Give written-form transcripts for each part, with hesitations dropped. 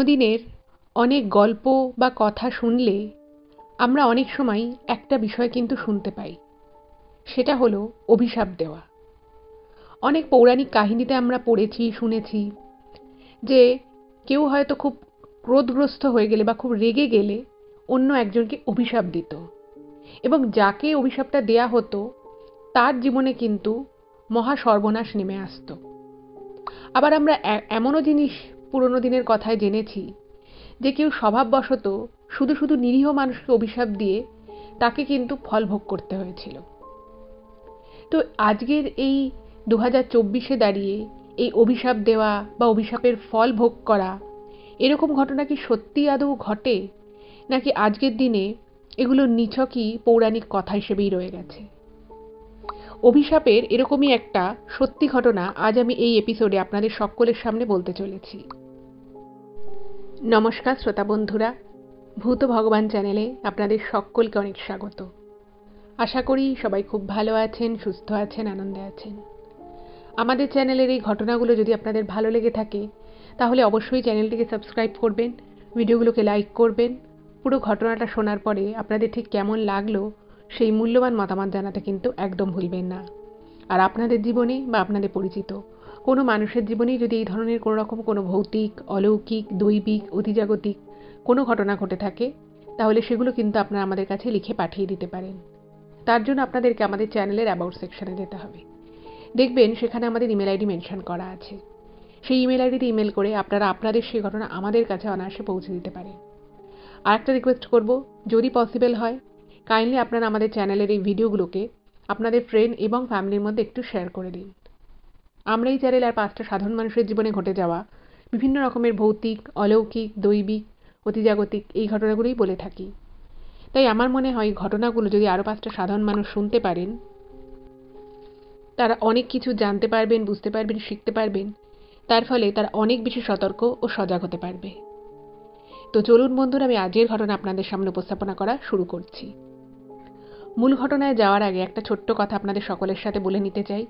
পুরনো দিনের অনেক গল্প বা কথা শুনলে আমরা অনেক সময় একটা বিষয় কিন্তু শুনতে পাই, সেটা হলো অভিশাপ দেওয়া। অনেক পৌরাণিক কাহিনীতে আমরা পড়েছি, শুনেছি যে কেউ হয়তো খুব ক্রোধগ্রস্ত হয়ে গেলে বা খুব রেগে গেলে অন্য একজনকে অভিশাপ দিত, এবং যাকে অভিশাপটা দেয়া হতো তার জীবনে কিন্তু মহা সর্বনাশ নেমে আসতো। আবার আমরা এমনও জিনিস পুরনো দিনের কথায় জেনেছি যে কেউ স্বভাববশত শুধু শুধু নিরীহ মানুষকে অভিশাপ দিয়ে তাকে কিন্তু ফল ভোগ করতে হয়েছিল। তো আজকের এই 2024-এ দাঁড়িয়ে এই অভিশাপ দেওয়া বা অভিশাপের ফল ভোগ করা, এরকম ঘটনা কি সত্যি আদৌ ঘটে, নাকি আজকের দিনে এগুলো নিছকই পৌরাণিক কথা হিসেবেই রয়ে গেছে? অভিশাপের এরকমই একটা সত্যি ঘটনা আজ আমি এই এপিসোডে আপনাদের সকলের সামনে বলতে চলেছি। নমস্কার শ্রোতা বন্ধুরা, ভূত ভগবান চ্যানেলে আপনাদের সকলকে অনেক স্বাগত। আশা করি সবাই খুব ভালো আছেন, সুস্থ আছেন, আনন্দে আছেন। আমাদের চ্যানেলের এই ঘটনাগুলো যদি আপনাদের ভালো লেগে থাকে তাহলে অবশ্যই চ্যানেলটিকে সাবস্ক্রাইব করবেন, ভিডিওগুলোকে লাইক করবেন। পুরো ঘটনাটা শোনার পরে আপনাদের ঠিক কেমন লাগলো সেই মূল্যবান মতামত জানাতে কিন্তু একদম ভুলবেন না। আর আপনাদের জীবনে বা আপনাদের পরিচিত কোনো মানুষের জীবনেই যদি এই ধরনের কোনো রকম কোনো ভৌতিক, অলৌকিক, দৈবিক, অতিজাগতিক কোনো ঘটনা ঘটে থাকে তাহলে সেগুলো কিন্তু আপনারা আমাদের কাছে লিখে পাঠিয়ে দিতে পারেন। তার জন্য আপনাদেরকে আমাদের চ্যানেলের অ্যাবাউট সেকশনে যেতে হবে। দেখবেন সেখানে আমাদের ইমেল আইডি মেনশন করা আছে। সেই ইমেল আইডিতে ইমেল করে আপনারা আপনাদের সেই ঘটনা আমাদের কাছে অনায়াসে পৌঁছে দিতে পারেন। আর একটা রিকোয়েস্ট করব, যদি পসিবল হয় কাইন্ডলি আপনারা আমাদের চ্যানেলের এই ভিডিওগুলোকে আপনাদের ফ্রেন্ড এবং ফ্যামিলির মধ্যে একটু শেয়ার করে দিন। আমরা এই চ্যানেল আর 5টা সাধারণ মানুষের জীবনে ঘটে যাওয়া বিভিন্ন রকমের ভৌতিক, অলৌকিক, দৈবিক, অতিজাগতিক এই ঘটনাগুলোই বলে থাকি। তাই আমার মনে হয় ঘটনাগুলো যদি আরও 5টা সাধারণ মানুষ শুনতে পারেন তারা অনেক কিছু জানতে পারবেন, বুঝতে পারবেন, শিখতে পারবেন। তার ফলে তারা অনেক বেশি সতর্ক ও সজাগ হতে পারবে। তো চলুন বন্ধুরা, আমি আজকের ঘটনা আপনাদের সামনে উপস্থাপনা করা শুরু করছি। মূল ঘটনায় যাওয়ার আগে একটা ছোট্ট কথা আপনাদের সকলের সাথে বলে নিতে চাই।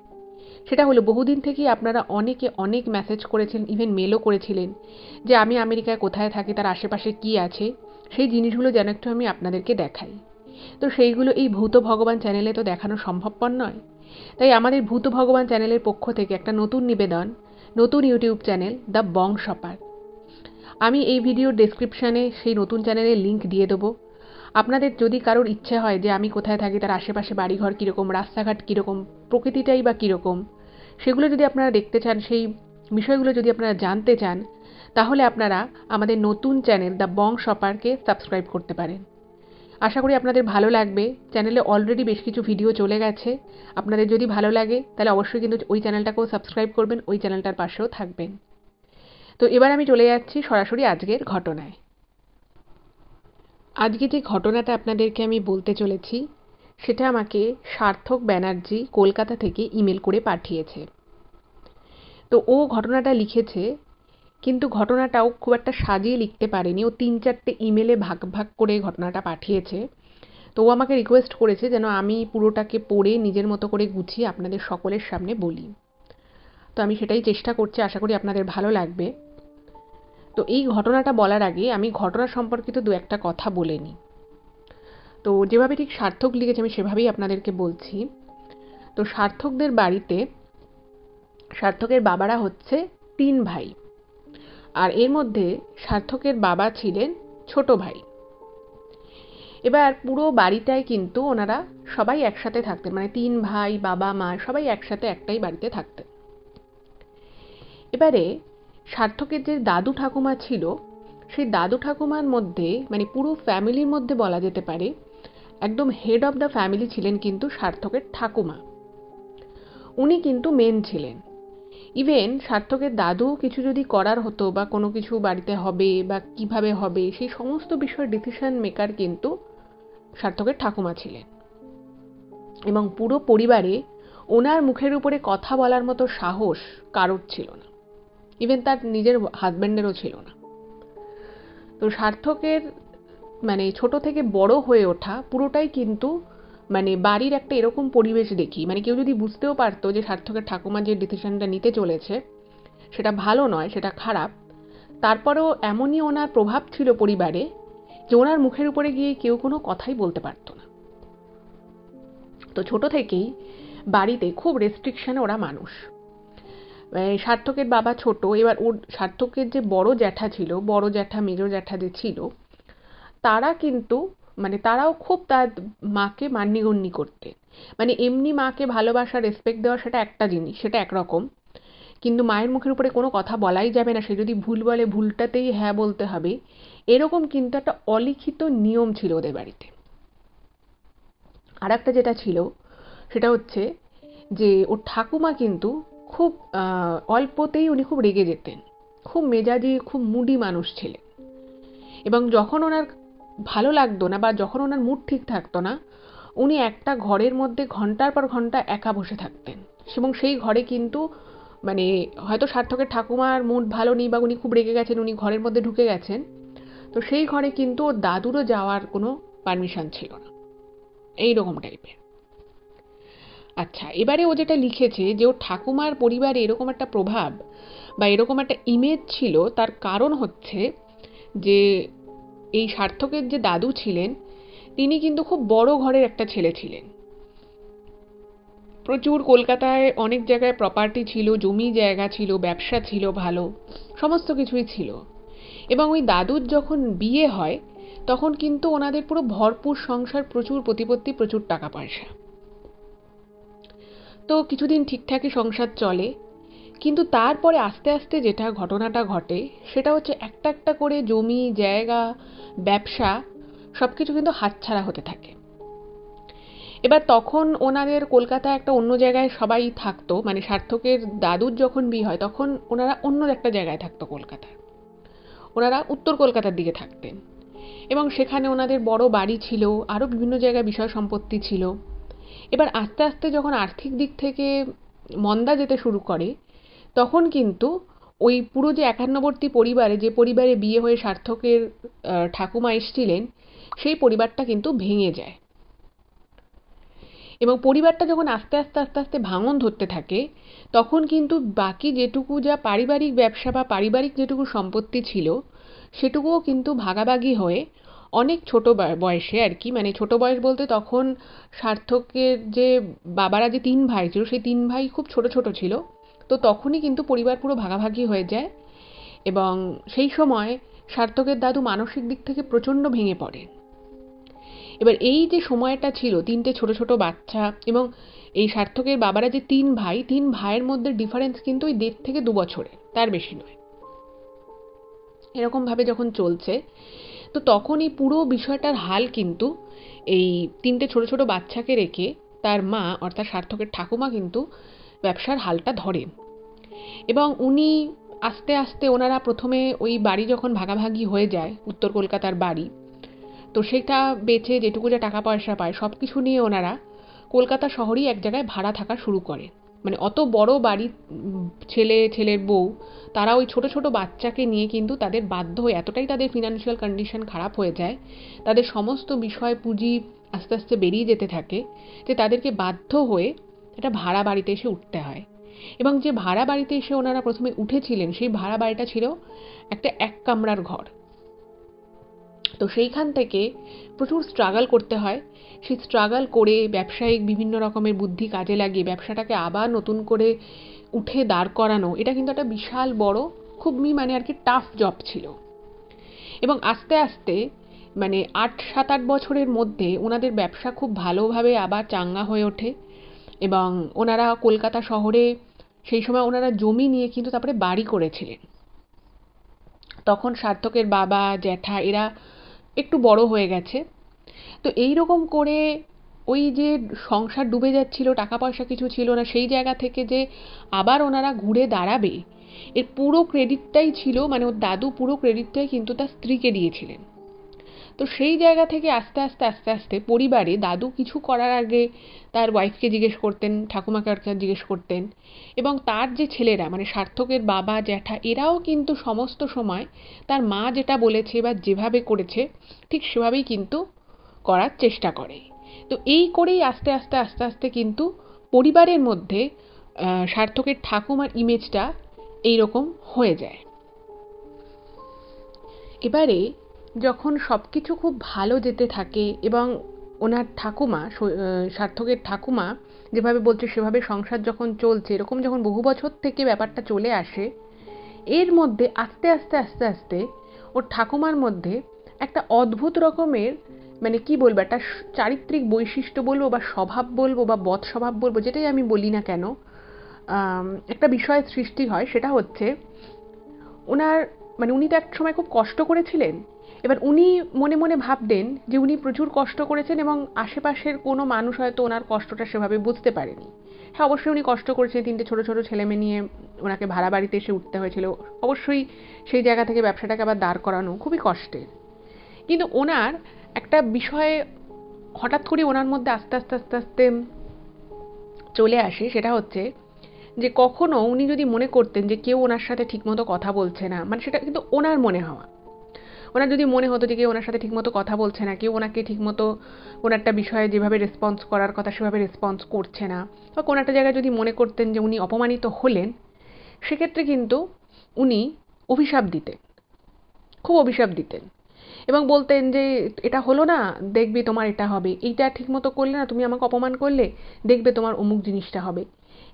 সেটা হলো, বহুদিন থেকেই আপনারা অনেকে অনেক মেসেজ করেছেন, ইভেন মেলও করেছিলেন যে আমি আমেরিকায় কোথায় থাকি, তার আশেপাশে কি আছে, সেই জিনিসগুলো যেন একটু আমি আপনাদেরকে দেখাই। তো সেইগুলো এই ভূত ভগবান চ্যানেলে তো দেখানো সম্ভবপর নয়। তাই আমাদের ভূত ভগবান চ্যানেলের পক্ষ থেকে একটা নতুন নিবেদন, নতুন YouTube channel the Bong shopper. আমি এই ভিডিওর ডেসক্রিপশানে সেই নতুন চ্যানেলের লিঙ্ক দিয়ে দেবো। আপনাদের যদি কারোর ইচ্ছে হয় যে আমি কোথায় থাকি, তার আশেপাশে বাড়িঘর কীরকম, রাস্তাঘাট কীরকম, প্রকৃতিটাই বা কীরকম, সেগুলো যদি আপনারা দেখতে চান, সেই বিষয়গুলো যদি আপনারা জানতে চান, তাহলে আপনারা আমাদের নতুন চ্যানেল দ্য বং শপারকে সাবস্ক্রাইব করতে পারেন। আশা করি আপনাদের ভালো লাগবে। চ্যানেলে অলরেডি বেশ কিছু ভিডিও চলে গেছে। আপনাদের যদি ভালো লাগে তাহলে অবশ্যই কিন্তু ওই চ্যানেলটাকেও সাবস্ক্রাইব করবেন, ওই চ্যানেলটার পাশেও থাকবেন। তো এবার আমি চলে যাচ্ছি সরাসরি আজকের ঘটনায়। আজকে যে ঘটনাটা আপনাদেরকে আমি বলতে চলেছি সেটা আমাকে সার্থক ব্যানার্জি কলকাতা থেকে ইমেল করে পাঠিয়েছে। তো ও ঘটনাটা লিখেছে, কিন্তু ঘটনাটাও খুব একটা সাজিয়ে লিখতে পারেনি। ও 3-4টে ইমেলে ভাগ ভাগ করে ঘটনাটা পাঠিয়েছে। তো ও আমাকে রিকোয়েস্ট করেছে যেন আমি পুরোটাকে পড়ে নিজের মতো করে গুছিয়ে আপনাদের সকলের সামনে বলি। তো আমি সেটাই চেষ্টা করছি, আশা করি আপনাদের ভালো লাগবে। তো এই ঘটনাটা বলার আগে আমি ঘটনা সম্পর্কিত 2-একটা কথা বলে নিই। তো যেভাবে ঠিক সার্থক লিখেছে আমি সেভাবেই আপনাদেরকে বলছি। তো সার্থকদের বাড়িতে সার্থকের বাবারা হচ্ছে 3 ভাই, আর এর মধ্যে সার্থকের বাবা ছিলেন ছোট ভাই। এবার পুরো বাড়িটায় কিন্তু ওনারা সবাই একসাথে থাকতেন, মানে 3 ভাই, বাবা, মা সবাই একসাথে একটাই বাড়িতে থাকতেন। এবারে সার্থকের যে দাদু ঠাকুমা ছিল, সেই দাদু ঠাকুমার মধ্যে মানে পুরো ফ্যামিলির মধ্যে বলা যেতে পারে একদম হেড অফ দ্য ফ্যামিলি ছিলেন কিন্তু সার্থকের ঠাকুমা। উনি কিন্তু মেন ছিলেন। ইভেন সার্থকের দাদু কিছু যদি করার হতো বা কোনো কিছু বাড়িতে হবে বা কিভাবে হবে, সেই সমস্ত বিষয়ের ডিসিশন মেকার কিন্তু সার্থকের ঠাকুমা ছিলেন। এবং পুরো পরিবারে ওনার মুখের উপরে কথা বলার মতো সাহস কারোর ছিল না, ইভেন তার নিজের হাজব্যান্ডেরও ছিল না। তো সার্থকের মানে ছোট থেকে বড় হয়ে ওঠা পুরোটাই কিন্তু মানে বাড়ির একটা এরকম পরিবেশ দেখি, মানে কেউ যদি বুঝতেও পারতো যে সার্থকের ঠাকুমা যে ডিসিশনটা নিতে চলেছে সেটা ভালো নয়, সেটা খারাপ, তারপরেও এমনই ওনার প্রভাব ছিল পরিবারে যে ওনার মুখের উপরে গিয়ে কেউ কোনো কথাই বলতে পারতো না। তো ছোট থেকেই বাড়িতে খুব রেস্ট্রিকশনে ওরা মানুষ। সার্থকের বাবা ছোট, এবার ওর সার্থকের যে বড় জ্যাঠা ছিল, বড় জ্যাঠা মেজো জ্যাঠা যে ছিল, তারা কিন্তু তারাও খুব তার মাকে মান্যিগণ্যি করতেন। এমনি মাকে ভালোবাসা রেসপেক্ট দেওয়া সেটা একটা জিনিস, সেটা একরকম, কিন্তু মায়ের মুখের উপরে কোনো কথা বলাই যাবে না, সে যদি ভুল বলে ভুলটাতেই হ্যাঁ বলতে হবে, এরকম কিন্তু একটা অলিখিত নিয়ম ছিল ওদের বাড়িতে। আর একটা যেটা ছিল সেটা হচ্ছে যে ওর ঠাকুমা কিন্তু খুব অল্পতেই উনি খুব রেগে যেতেন, খুব মেজাজি, খুব মুডি মানুষ ছিলেন। এবং যখন ওনার ভালো লাগতো না বা যখন ওনার মুড ঠিক থাকতো না, উনি একটা ঘরের মধ্যে ঘন্টার পর ঘন্টা একা বসে থাকতেন। এবং সেই ঘরে কিন্তু হয়তো সার্থকের ঠাকুমার মুড ভালো নেই বা উনি খুব রেগে গেছেন, উনি ঘরের মধ্যে ঢুকে গেছেন, তো সেই ঘরে কিন্তু ওর দাদুরও যাওয়ার কোনো পারমিশন ছিল না, এইরকম টাইপের। আচ্ছা, এবারে ও যেটা লিখেছে যে ওর ঠাকুমার পরিবারে এরকম একটা প্রভাব বা এরকম একটা ইমেজ ছিল, তার কারণ হচ্ছে যে এই সার্থকের যে দাদু ছিলেন তিনি কিন্তু খুব বড় ঘরের একটা ছেলে ছিলেন। প্রচুর কলকাতায় অনেক জায়গায় প্রপার্টি ছিল, জমি জায়গা ছিল, ব্যবসা ছিল, ভালো সমস্ত কিছুই ছিল। এবং ওই দাদুর যখন বিয়ে হয় তখন কিন্তু ওনাদের পুরো ভরপুর সংসার, প্রচুর প্রতিপত্তি, প্রচুর টাকা পয়সা। তো কিছুদিন ঠিকঠাকই সংসার চলে, কিন্তু তারপরে আস্তে আস্তে যেটা ঘটনাটা ঘটে সেটা হচ্ছে একটা একটা করে জমি জায়গা ব্যবসা সবকিছু কিন্তু হাতছাড়া হতে থাকে। এবার তখন ওনাদের কলকাতায় একটা অন্য জায়গায় সবাই থাকতো, সার্থকের দাদুর যখন বিয়ে হয় তখন ওনারা অন্য একটা জায়গায় থাকতো কলকাতায়, ওনারা উত্তর কলকাতার দিকে থাকতেন। এবং সেখানে ওনাদের বড় বাড়ি ছিল, আরও বিভিন্ন জায়গায় বিষয় সম্পত্তি ছিল। এবার আস্তে আস্তে যখন আর্থিক দিক থেকে মন্দা যেতে শুরু করে তখন কিন্তু ওই পুরো যে একান্নবর্তী পরিবারে, যে পরিবারে বিয়ে হয়ে সার্থকের ঠাকুমা এসেছিলেন, সেই পরিবারটা কিন্তু ভেঙে যায়। এবং পরিবারটা যখন আস্তে আস্তে আস্তে আস্তে ভাঙন ধরতে থাকে তখন কিন্তু বাকি যেটুকু যা পারিবারিক ব্যবসা বা পারিবারিক যেটুকু সম্পত্তি ছিল সেটুকুও কিন্তু ভাগাভাগি হয়ে অনেক ছোট বয়সে আর কি, ছোট বয়স বলতে তখন সার্থকের যে বাবারা যে তিন ভাই ছিল সেই তিন ভাই খুব ছোট ছোট ছিল, তো তখনই কিন্তু পরিবার পুরো ভাগাভাগি হয়ে যায়। এবং সেই সময় সার্থকের দাদু মানসিক দিক থেকে প্রচণ্ড ভেঙে পড়ে। এবার এই যে সময়টা ছিল, তিনটে ছোট ছোট বাচ্চা, এবং এই সার্থকের বাবারা যে তিন ভাই, তিন ভাইয়ের মধ্যে ডিফারেন্স কিন্তু ওই 1.5 থেকে 2 বছরের, তার বেশি নয়। এরকম ভাবে যখন চলছে তো তখন এই পুরো বিষয়টার হাল কিন্তু এই তিনটে ছোট ছোট বাচ্চাকে রেখে তার মা অর্থাৎ সার্থকের ঠাকুমা কিন্তু ব্যবসার হালটা ধরেন। এবং উনি আস্তে আস্তে ওনারা প্রথমে ওই বাড়ি যখন ভাগাভাগি হয়ে যায়, উত্তর কলকাতার বাড়ি, তো সেটা বেচে যেটুকু যা টাকা পয়সা পায় সব কিছু নিয়ে ওনারা কলকাতা শহরেই এক জায়গায় ভাড়া থাকা শুরু করে। অত বড় বাড়ি, ছেলে ছেলের বউ, তারা ওই ছোট ছোট বাচ্চাকে নিয়ে কিন্তু তাদের বাধ্য হয়ে, এতটাই তাদের ফিনান্সিয়াল কন্ডিশন খারাপ হয়ে যায়, তাদের সমস্ত বিষয় পুঁজি আস্তে আস্তে বেরিয়ে যেতে থাকে, যে তাদেরকে বাধ্য হয়ে একটা ভাড়া বাড়িতে এসে উঠতে হয়। এবং যে ভাড়া বাড়িতে এসে ওনারা প্রথমে উঠেছিলেন সেই ভাড়া বাড়িটা ছিল একটা 1 কামরার ঘর। তো সেইখান থেকে প্রচুর স্ট্রাগল করতে হয়। সেই স্ট্রাগল করে ব্যবসায়িক বিভিন্ন রকমের বুদ্ধি কাজে লাগিয়ে ব্যবসাটাকে আবার নতুন করে উঠে দাঁড় করানো, এটা কিন্তু একটা বিশাল বড়, খুবই আর কি টাফ জব ছিল। এবং আস্তে আস্তে 8-7-8 বছরের মধ্যে ওনাদের ব্যবসা খুব ভালোভাবে আবার চাঙ্গা হয়ে ওঠে। এবং ওনারা কলকাতা শহরে সেই সময় ওনারা জমি নিয়ে কিন্তু তারপরে বাড়ি করেছিলেন। তখন সার্থকের বাবা জ্যাঠা এরা একটু বড় হয়ে গেছে। তো এই রকম করে ওই যে সংসার ডুবে যাচ্ছিল, টাকা পয়সা কিছু ছিল না, সেই জায়গা থেকে যে আবার ওনারা ঘুরে দাঁড়াবে এর পুরো ক্রেডিটটাই ছিল, ওর দাদু পুরো ক্রেডিটটাই কিন্তু তার স্ত্রীকে দিয়েছিলেন। তো সেই জায়গা থেকে আস্তে আস্তে আস্তে আস্তে পরিবারে দাদু কিছু করার আগে তার ওয়াইফকে জিজ্ঞেস করতেন, ঠাকুমাকে জিজ্ঞেস করতেন। এবং তার যে ছেলেরা সার্থকের বাবা জ্যাঠা এরাও কিন্তু সমস্ত সময় তার মা যেটা বলেছে বা যেভাবে করেছে ঠিক সেভাবেই কিন্তু করার চেষ্টা করে। তো এই করেই আস্তে আস্তে আস্তে আস্তে কিন্তু পরিবারের মধ্যে সার্থকের ঠাকুমার ইমেজটা এইরকম হয়ে যায়। এবারে যখন সব কিছু খুব ভালো যেতে থাকে এবং ওনার ঠাকুমা সার্থকের ঠাকুমা যেভাবে বলছে সেভাবে সংসার যখন চলছে, এরকম যখন বহু বছর থেকে ব্যাপারটা চলে আসে, এর মধ্যে আস্তে আস্তে আস্তে আস্তে ওর ঠাকুমার মধ্যে একটা অদ্ভুত রকমের, মানে কি বলবো, একটা চারিত্রিক বৈশিষ্ট্য বলবো বা স্বভাব বলবো বা বদ স্বভাব বলবো, যেটাই আমি বলি না কেন, একটা বিষয়ের সৃষ্টি হয়। সেটা হচ্ছে ওনার, মানে উনি তো এক সময় খুব কষ্ট করেছিলেন। এবার উনি মনে মনে ভাবতেন যে উনি প্রচুর কষ্ট করেছেন এবং আশেপাশের কোনো মানুষ হয়তো ওনার কষ্টটা সেভাবে বুঝতে পারেনি। হ্যাঁ, অবশ্যই উনি কষ্ট করেছেন, 3টে ছোট ছোট ছেলেমেয়ে নিয়ে ওনাকে ভাড়া বাড়িতে এসে উঠতে হয়েছিল। অবশ্যই সেই জায়গা থেকে ব্যবসাটাকে আবার দাঁড় করানো খুবই কষ্টের। কিন্তু ওনার একটা বিষয়ে হঠাৎ করে ওনার মধ্যে আস্তে আস্তে আস্তে আস্তে চলে আসে। সেটা হচ্ছে যে কখনো উনি যদি মনে করতেন যে কেউ ওনার সাথে ঠিকমতো কথা বলছে না, মানে সেটা কিন্তু ওনার মনে হওয়া, ওনার যদি মনে হতো যে কেউ ওনার সাথে ঠিকমতো কথা বলছে না, কেউ ওনাকে ঠিকমতো কোনো একটা বিষয়ে যেভাবে রেসপন্স করার কথা সেভাবে রেসপন্স করছে না, বা কোনো একটা জায়গায় যদি মনে করতেন যে উনি অপমানিত হলেন, সেক্ষেত্রে কিন্তু উনি অভিশাপ দিতেন, খুব অভিশাপ দিতেন এবং বলতেন যে এটা হলো না, দেখবে তোমার এটা হবে, এইটা ঠিকমতো করলে না, তুমি আমাকে অপমান করলে, দেখবে তোমার অমুক জিনিসটা হবে।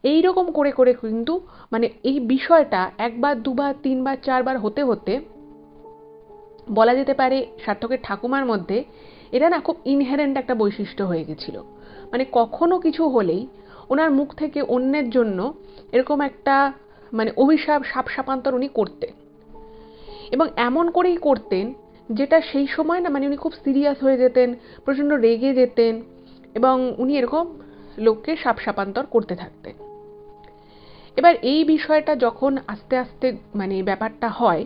এই রকম করে করে কিন্তু, মানে এই বিষয়টা একবার দুবার তিনবার চারবার হতে হতে বলা যেতে পারে সার্থকের ঠাকুমার মধ্যে এটা না খুব ইনহেরেন্ট একটা বৈশিষ্ট্য হয়ে গেছিল। মানে কখনো কিছু হলেই ওনার মুখ থেকে অন্যের জন্য এরকম একটা, মানে অভিশাপ সাপ সাপান্তর উনি করতেন এবং এমন করেই করতেন যেটা সেই সময় না, মানে উনি খুব সিরিয়াস হয়ে যেতেন, প্রচণ্ড রেগে যেতেন এবং উনি এরকম লোককে সাপ সাপান্তর করতে থাকতেন। এবার এই বিষয়টা যখন আস্তে আস্তে, মানে ব্যাপারটা হয়,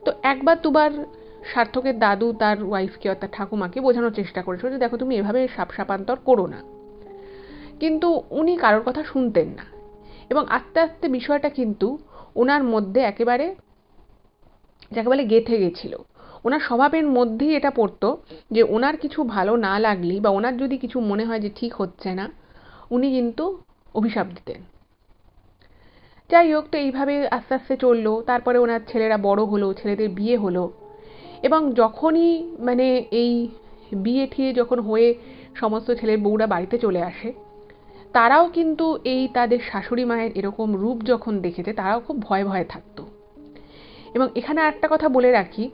তো একবার দুবার সার্থকের দাদু তার ওয়াইফকে অর্থাৎ ঠাকুমাকে বোঝানোর চেষ্টা করেছিল যে দেখো তুমি এভাবে সাপ সাপান্তর করো না, কিন্তু উনি কারোর কথা শুনতেন না এবং আস্তে আস্তে বিষয়টা কিন্তু ওনার মধ্যে একেবারে যাকে বলে গেঁথে গেছিল। ওনার স্বভাবের মধ্যেই এটা পড়তো যে ওনার কিছু ভালো না লাগলেই বা ওনার যদি কিছু মনে হয় যে ঠিক হচ্ছে না, উনি কিন্তু অভিশাপ দিতেন। যাই হোক, তো এইভাবে আস্তে আস্তে চললো। তারপরে ওনার ছেলেরা বড় হলো, ছেলেদের বিয়ে হলো এবং যখনই, মানে এই বিয়ে ঠিয়ে যখন হয়ে সমস্ত ছেলের বউরা বাড়িতে চলে আসে, তারাও কিন্তু এই তাদের শাশুড়ি মায়ের এরকম রূপ যখন দেখেছে, তারাও খুব ভয়ে ভয়ে থাকতো। এবং এখানে একটা কথা বলে রাখি,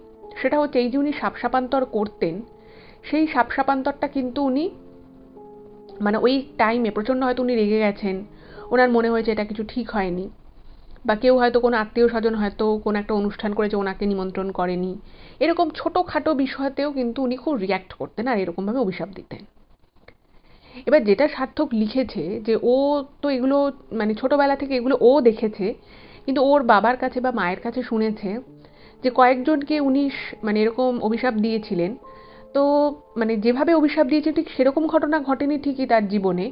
সেটা হচ্ছে এই যে উনি সাপ সাপান্তর করতেন, সেই সাপ সাপান্তরটা কিন্তু উনি, মানে ওই টাইমে প্রচণ্ড হয়তো উনি রেগে গেছেন, ওনার মনে হয়েছে এটা কিছু ঠিক হয়নি, বা কেউ হয়তো কোনো আত্মীয় স্বজন হয়তো কোনো একটা অনুষ্ঠান করেছে ওনাকে নিমন্ত্রণ করেনি, এরকম ছোটোখাটো বিষয়তেও কিন্তু উনি খুব রিয়্যাক্ট করতেন আর এরকমভাবে অভিশাপ দিতেন। এবার যেটা সার্থক লিখেছে যে ও তো এগুলো, মানে ছোটবেলা থেকে এগুলো ও দেখেছে, কিন্তু ওর বাবার কাছে বা মায়ের কাছে শুনেছে যে কয়েকজনকে উনি মানে এরকম অভিশাপ দিয়েছিলেন। তো মানে যেভাবে অভিশাপ দিয়েছে ঠিক সেরকম ঘটনা ঘটেনি ঠিকই তার জীবনে,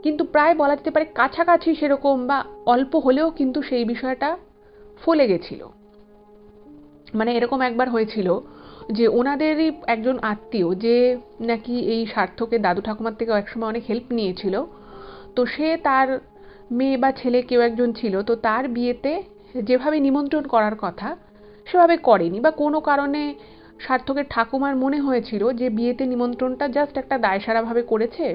কিন্তু প্রায় বলা যেতে পারে কাছাকাছি সেরকম, বা অল্প হলেও কিন্তু সেই বিষয়টা ফলে গেছিল। মানে এরকম একবার হয়েছিল যে ওনাদেরই একজন আত্মীয়, যে নাকি এই সার্থকের দাদু ঠাকুমার থেকে একসময় অনেক হেল্প নিয়েছিল, তো সে তার মেয়ে বা ছেলে কেউ একজন ছিল, তো তার বিয়েতে যেভাবে নিমন্ত্রণ করার কথা সেভাবে করেনি, বা কোনো কারণে সার্থকের ঠাকুমার মনে হয়েছিল যে বিয়েতে নিমন্ত্রণটা জাস্ট একটা দায়সারাভাবে করেছে।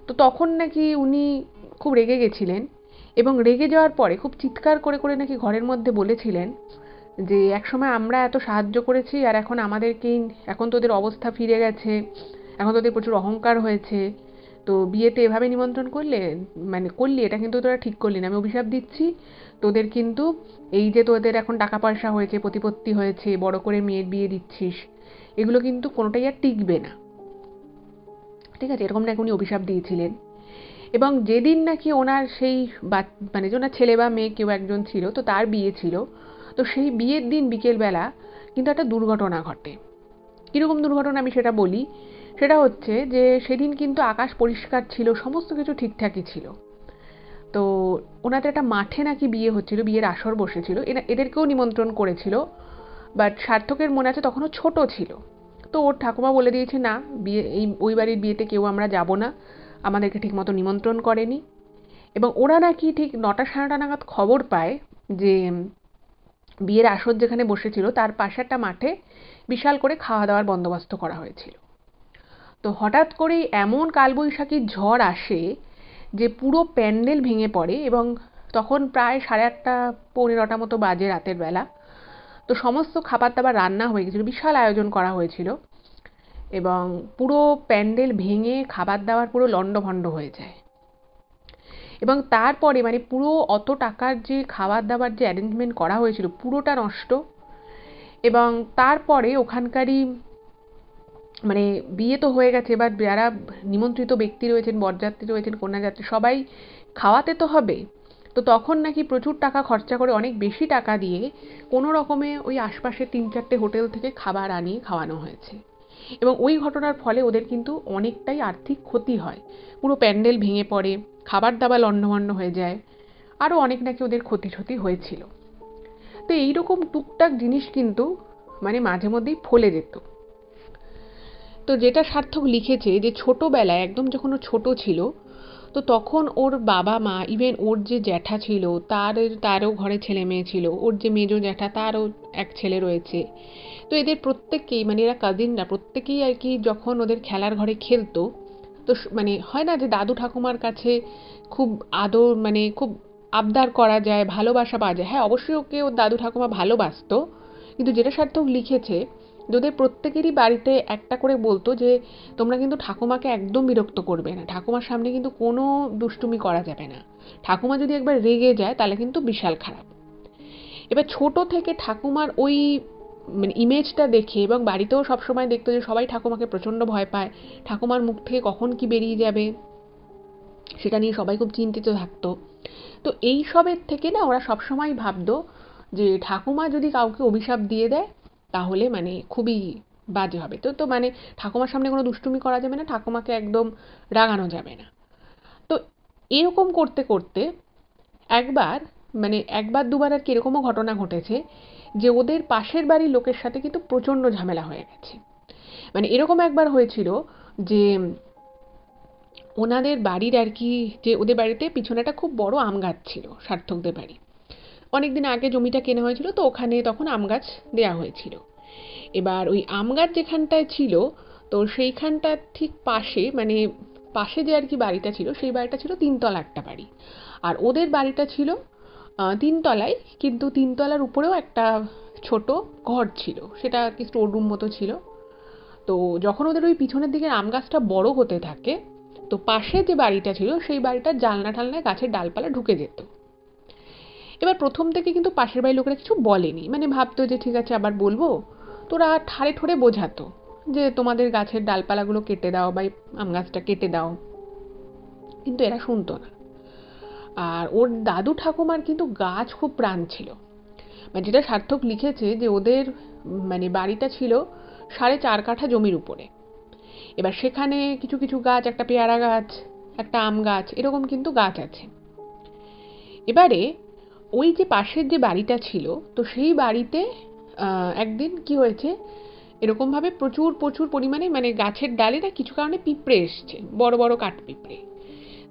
তো তখন নাকি উনি খুব রেগে গেছিলেন এবং রেগে যাওয়ার পরে খুব চিৎকার করে করে নাকি ঘরের মধ্যে বলেছিলেন যে একসময় আমরা এত সাহায্য করেছি আর এখন আমাদেরকেই, এখন তোদের অবস্থা ফিরে গেছে, এখন তোদের প্রচুর অহংকার হয়েছে, তো বিয়েতে এভাবে নিমন্ত্রণ করলে, মানে করলি, এটা কিন্তু তোরা ঠিক করলি না, আমি অভিশাপ দিচ্ছি তোদের কিন্তু, এই যে তোদের এখন টাকা পয়সা হয়েছে, প্রতিপত্তি হয়েছে, বড় করে মেয়ের বিয়ে দিচ্ছিস, এগুলো কিন্তু কোনোটাই আর টিকবে না। ঠিক আছে, এরকম নাকি উনি অভিশাপ দিয়েছিলেন। এবং যেদিন নাকি ওনার সেই মানে যে ওনার ছেলে বা মেয়ে কেউ একজন ছিল, তো তার বিয়ে ছিল, তো সেই বিয়ের দিন বিকেলবেলা কিন্তু একটা দুর্ঘটনা ঘটে। কীরকম দুর্ঘটনা আমি সেটা বলি। সেটা হচ্ছে যে সেদিন কিন্তু আকাশ পরিষ্কার ছিল, সমস্ত কিছু ঠিকঠাকই ছিল। তো ওনাদের একটা মাঠে নাকি বিয়ে হচ্ছিল, বিয়ের আসর বসেছিল, এদেরকেও নিমন্ত্রণ করেছিল, বাট সার্থকের মনে আছে তখনও ছোট ছিল। তো ওর ঠাকুমা বলে দিয়েছে না, বিয়ে, এই ওই বাড়ির বিয়েতে কেউ আমরা যাব না, আমাদেরকে ঠিকমতো নিমন্ত্রণ করেনি। এবং ওরা নাকি ঠিক 9টা 9:30 নাগাদ খবর পায় যে বিয়ের আসর যেখানে বসেছিল তার পাশে একটা মাঠে বিশাল করে খাওয়া দাওয়ার বন্দোবস্ত করা হয়েছিল। তো হঠাৎ করেই এমন কালবৈশাখী ঝড় আসে যে পুরো প্যান্ডেল ভেঙে পড়ে, এবং তখন প্রায় 8:30 পৌনে 9টা মতো বাজে রাতের বেলা। তো সমস্ত খাবার দাবার রান্না হয়ে গেছিল, বিশাল আয়োজন করা হয়েছিল, এবং পুরো প্যান্ডেল ভেঙে খাবার দাবার পুরো লণ্ডভণ্ড হয়ে যায়। এবং তারপরে মানে পুরো অত টাকার যে খাবার দাবার যে অ্যারেঞ্জমেন্ট করা হয়েছিল পুরোটা নষ্ট। এবং তারপরে ওখানকারই মানে বিয়ে তো হয়ে গেছে, এবার যারা নিমন্ত্রিত ব্যক্তি রয়েছেন, বরযাত্রী রয়েছেন, কন্যাযাত্রী, সবাই খাওয়াতে তো হবে। তো তখন নাকি প্রচুর টাকা খরচা করে, অনেক বেশি টাকা দিয়ে কোনো রকমে ওই আশপাশের 3-4টে হোটেল থেকে খাবার আনিয়ে খাওয়ানো হয়েছে। এবং ওই ঘটনার ফলে ওদের কিন্তু অনেকটাই আর্থিক ক্ষতি হয়, পুরো প্যান্ডেল ভেঙে পড়ে, খাবার দাবার লণ্ডভণ্ড হয়ে যায়, আরও অনেক নাকি ওদের ক্ষতি হয়েছিল। তো এইরকম টুকটাক জিনিস কিন্তু মানে মাঝে মধ্যেই ফলে যেত। তো যেটা সার্থক লিখেছে যে ছোটবেলায় একদম যখন ও ছোট ছিল, তো তখন ওর বাবা মা, ইভেন ওর যে জ্যাঠা ছিল তারও ঘরে ছেলে মেয়ে ছিল, ওর যে মেজো জ্যাঠা তারও এক ছেলে রয়েছে। তো এদের প্রত্যেককেই মানে এরা কাজিনরা প্রত্যেকেই আর কি যখন ওদের খেলার ঘরে খেলতো, তো মানে হয় না যে দাদু ঠাকুমার কাছে খুব আদর মানে খুব আবদার করা যায়, ভালোবাসা পাওয়া যায়। হ্যাঁ, অবশ্যই ওকে ওর দাদু ঠাকুমা ভালোবাসতো, কিন্তু যেটা সার্থক লিখেছে যে ওদের প্রত্যেকেরই বাড়িতে একটা করে বলতো যে তোমরা কিন্তু ঠাকুমাকে একদম বিরক্ত করবে না, ঠাকুমার সামনে কিন্তু কোনো দুষ্টুমি করা যাবে না, ঠাকুমা যদি একবার রেগে যায় তাহলে কিন্তু বিশাল খারাপ। এবার ছোট থেকে ঠাকুমার ওই মানে ইমেজটা দেখে, এবং বাড়িতেও সবসময় দেখতো যে সবাই ঠাকুমাকে প্রচণ্ড ভয় পায়, ঠাকুমার মুখ থেকে কখন কি বেরিয়ে যাবে সেটা নিয়ে সবাই খুব চিন্তিত থাকতো। তো এই সবের থেকে না ওরা সবসময় ভাবতো যে ঠাকুমা যদি কাউকে অভিশাপ দিয়ে দেয় তাহলে মানে খুবই বাজে হবে। তো তো মানে ঠাকুমার সামনে কোনো দুষ্টুমি করা যাবে না, ঠাকুমাকে একদম রাগানো যাবে না। তো এরকম করতে করতে একবার মানে একবার দুবার আর কি এরকমও ঘটনা ঘটেছে যে ওদের পাশের বাড়ির লোকের সাথে কিন্তু প্রচণ্ড ঝামেলা হয়ে গেছে। মানে এরকম একবার হয়েছিল যে ওনাদের বাড়ির আর কি, যে ওদের বাড়িতে পিছনে একটা খুব বড় আম গাছ ছিল, সার্থকদের বাড়ি অনেকদিন আগে জমিটা কেনা হয়েছিল, তো ওখানে তখন আম গাছ দেওয়া হয়েছিল। এবার ওই আম গাছ যেখানটায় ছিল, তো সেইখানটার ঠিক পাশে মানে পাশে যে আর কি বাড়িটা ছিল সেই বাড়িটা ছিল 3তলা একটা বাড়ি, আর ওদের বাড়িটা ছিল 3তলায়, কিন্তু 3তলার উপরেও একটা ছোট ঘর ছিল, সেটা আর কি স্টোর রুম মতো ছিল। তো যখন ওদের ওই পিছনের দিকে আম গাছটা বড় হতে থাকে, তো পাশে যে বাড়িটা ছিল সেই বাড়িটার জানলা টালনায় গাছের ডালপালা ঢুকে যেত। এবার প্রথম থেকে কিন্তু পাশের বাড়ির লোকেরা কিছু বলেনি, মানে ভাবতো যে ঠিক আছে আবার বলবো, তোরা ঠাড়ে ঠোড়ে বোঝাতো যে তোমাদের গাছের ডালপালাগুলো কেটে দাও বা আম গাছটা কেটে দাও, কিন্তু এরা শুনতো না। আর ওর দাদু ঠাকুমার কিন্তু গাছ খুব প্রাণ ছিল, মানে যেটা সার্থক লিখেছে যে ওদের মানে বাড়িটা ছিল 4.5 কাঠা জমির উপরে। এবার সেখানে কিছু কিছু গাছ, একটা পেয়ারা গাছ, একটা আম গাছ, এরকম কিন্তু গাছ আছে। এবারে ওই যে পাশের যে বাড়িটা ছিল, তো সেই বাড়িতে একদিন কি হয়েছে, এরকমভাবে প্রচুর প্রচুর পরিমাণে মানে গাছের ডালে না কিছু কারণে পিঁপড়ে এসছে, বড় বড় কাঠ পিঁপড়ে।